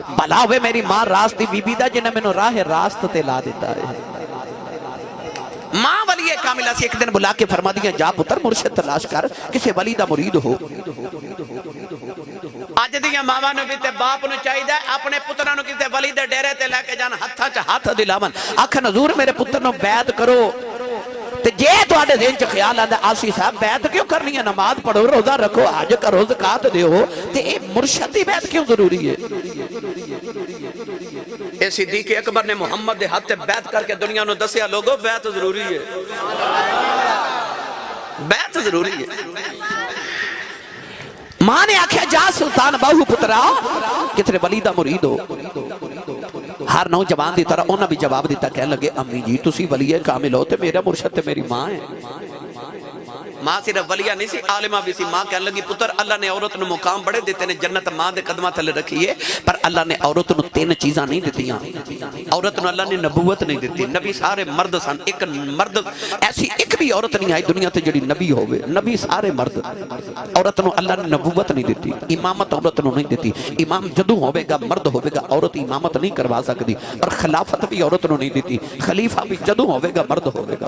بھلا ہوئے میری ماں راستی بی بی دا جنہیں میں راہ راست تے لا دیتا ہے ماں ولی کاملہ سے ایک دن بلا کے فرما دیا جا پتر مرشد تلاش کر کسے ولی دا مرید ہو آج دیا ماما نو کتے باپ نو چاہی دا اپنے پترہ نو کتے ولی دے ڈیرے تے لے کے جان ہتھا چا ہاتھ دلاون آکھا نظور میرے پتر نو بیعت کرو تے جے تو آڈے ذہن چا خیال آدھا آسی صاحب بیعت کیوں کرنی ہے نماز پڑھو روزہ رکھو آج کا روز کات دیو تے اے مرشدی بیعت کیوں ضروری ہے اے صدیق اکبر نے محمد دے ہاتھ بیعت کر کے دنیا نو دسیا لوگو بیعت ضروری ہے بیعت ضروری ہے ماں نے آکھیا جا سلطان باہو پترا کتنے ولی دا مرید ہو ہر نوجوان دی طرح انہاں بھی جواب دیتا کہنے لگے امی جی تسی ولی کامل ہو تے میرا مرشد تے میری ماں ہے ماں صرف ولیہ نہیں سی عالمہ بھی سی ماں کہنے لگی پتر اللہ نے عورت نو مقام بڑے دیتے نے جنت ماں دے قدمہ تھلے رکھی ہے پر اللہ نے عورت نو 3 چیزاں نہیں دیتی ہیں عورت نو اللہ نے نبوت نہیں دیتی نبی سارے مرد سن ایک مرد ایسی ایک بھی عورت نہیں آئی دنیا تے جڑی نبی ہوئے نبی سارے مرد عورت نو اللہ نے نبوت نہیں دیتی امامت عورت نو نہیں دیتی امام جدو ہوئے گا مرد ہوئے گا عورت امامت نہیں کروا سکتی اور خلافت بھی عورت نو نہیں دیتی خلیفہ بھی جدو ہوئے گا مرد ہوئے گا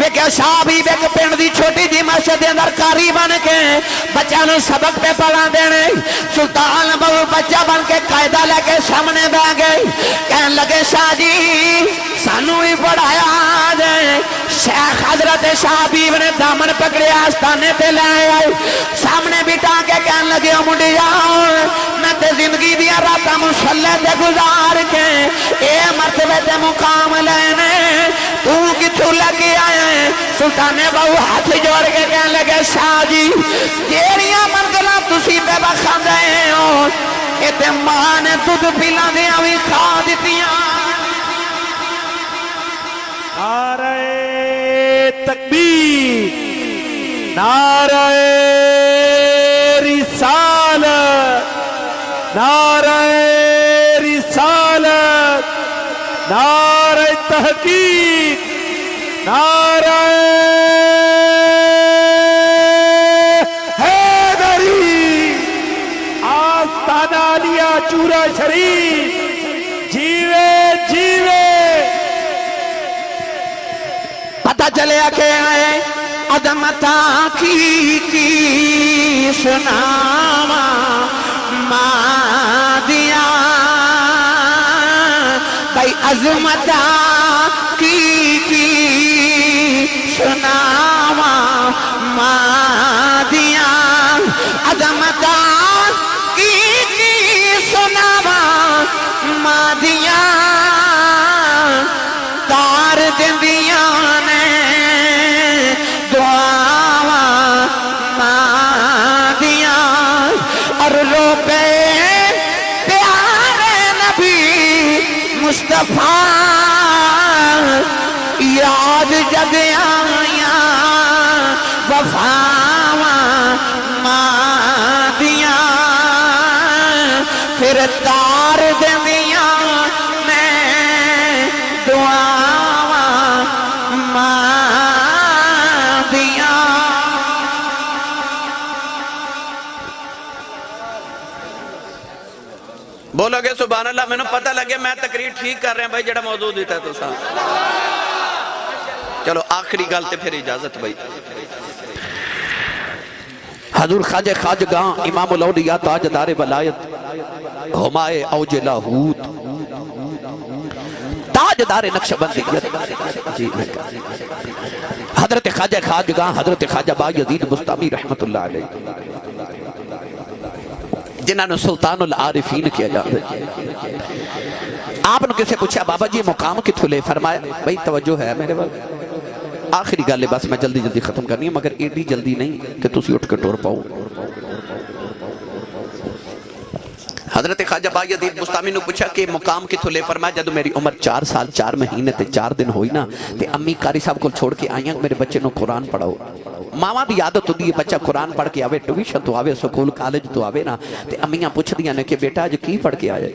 ویکھیا شاہ بھی ایک پنڈ دی چھوٹی جی مسجد دے اندر قاری بن کے بچیاں نوں سبق پہ پڑھا دینے سلطان بہو بچہ بن کے قاعدہ لے کے سامنے بیٹھ گئے کہنے لگے شاہ جی سانوں ہی پڑھایا دے شیخ حضرت شاہ بیو نے دامن پکڑے آستانے پہ لے آئے سامنے بٹھا کے کہنے لگے منڈیا میں تے زندگی دیا راتاں مصلی تے گزار کے اے مرتبے تے مقام لینے تو کتھوں لگے آئے سلطان بہو ہاتھ جوڑ کے کہنے لگے شاہ جی تیریاں منزلہ تسی پہ بخا دے ہو اے تے ماں نے دودھ پلا دیا بھی کھا دیتیاں نعرہ تکبیر نعرہ رسالت نعرہ رسالت نعرہ تحقیق نعرہ حیدری آستانہ علیہ چورا شریف جیوے جیوے پتہ چلے کہ آئے عظمتہ کی سناما مادیاں بھائی عظمتہ کی سناما مادیاں عظمتہ کی سناما مادیاں تار دندیاں نے دعاواں مادیاں اور روپے پیارے نبی مصطفیٰ یاد جگ آیاں وفاواں مادیاں پھر تار دندیاں بولو گے سبحان اللہ میں نے پتہ لگے میں تقریر ٹھیک کر رہے ہیں بھائی جڑا موضوع دیتا ہے تو سا چلو آخری گالتے پھر اجازت بھائی حضور خواجہ خواجگاں امام الاولیاء تاجدار ولایت ہمائے اوج لاہوت تاجدار نقشبندیت جی حضرت خواجہ خواجگاں حضرت خواجہ بایزید بستامی رحمت اللہ علیہ جنہاں نے سلطان العارفین کیا جاتا ہے آپ نے کسے پوچھا بابا جی مقام کتھو لے فرمایا بھئی توجہ ہے میرے وقت آخری گالے بس میں جلدی جلدی ختم کرنی ہے مگر ایڈی جلدی نہیں کہ تسی اٹھ کے ٹور پاؤ حضرت خواجہ بایزید بستامی نے پوچھا کہ مقام کتھو لے فرمایا جدو میری عمر 4 سال 4 مہینے تے 4 دن ہوئی نا تے امی قاری صاحب کو چھوڑ کے آئیں میرے بچے نو قرآن پڑھاؤ ماما دی عادت ہوتی ہے بچہ قرآن پڑھ کے آوے ٹیوشن تو آوے سکول کالج تو آوے نا تے امیاں پوچھ دیا نے کہ بیٹا آج کی پڑھ کے آئے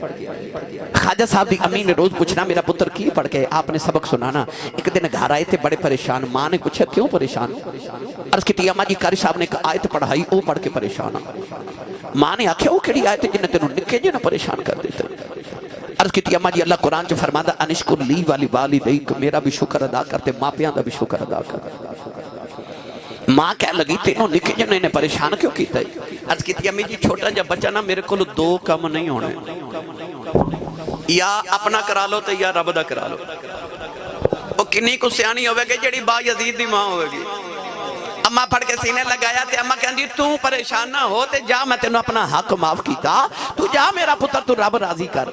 خواجہ صاحب دی امی نے روز پوچھنا میرا پتر کی پڑھ کے آپ نے سبق سنانا ایک دن گھر آئے تھے بڑے پریشان ماں نے پوچھا کیوں پریشان عرض کی اما جی قاری صاحب نے ایک آیت پڑھائی وہ پڑھ کے پریشان ماں نے آکھیا وہ کیڑی آیت جنہیں تینوں نکے جنہیں پریشان کر دیتے عرض کی اما جی اللہ قرآن جو فرماتا انشکر لی والی والدیک میرا بھی شکر ادا کرتے ماں پیاں دا بھی شکر ادا کرتے ماں کہہ لگی تینوں نکے جنہیں انہیں پریشان کیوں کیتا ہے عرض کی امی جی چھوٹا جب بچہ نا میرے کو 2 کم نہیں ہونے یا اپنا کرا لو تو یا رب دا کرا لو وہ کنی کو سیانی ہوئے گی جڑی با یزید دی ماں ہوئے گی اماں پڑھ کے سینے لگایا تے اماں کہندی تو پریشان نہ ہو تے جا میں تینوں اپنا حق معاف کیتا تو جا میرا پتر تو رب راضی کر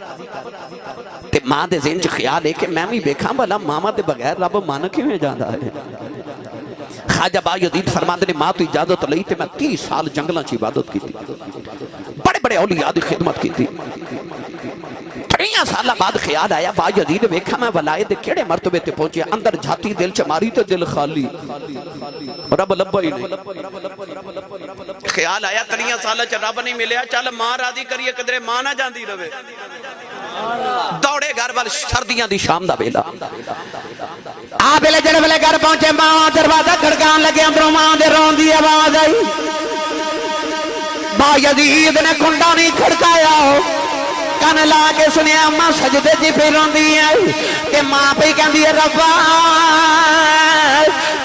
تے ماں دے ذہن چ خیال ہے کہ میں بھی دیکھاں بھلا ماما دے بغیر رب مان کیویں جاندا ہے خواجہ بایزید فرماندے نے ماں تو اجازت لئی تے میں 30 سال جنگلاں چ عبادت کیتی بڑے بڑے اولیاء دی خدمت کیتی 30 سال بعد خیال آیا بایزید ویکھا میں ولایت دے کیڑے مرتبے تے پہنچیا اندر جھاتی دل چ ماری تے دل خالی رب لبا ہی نہیں خیال آیا 30 سال چ رب نہیں ملیا چل ماں راضی کریے قدرے ماں نہ جاندی رہے دوڑے گھر وال سردیاں دی شام دا ویلا آپ لے جڑے ویلے گھر پہنچے ماں دروازہ کھڑکان لگے اندروں ماں دے رون دی آواز آئی بایزید نے کنڈا نہیں کھڑکایا کن لا کے سنیا ماں سجدے جی پھر روندی ہے کہ ماں پہ کہندی ہے ربا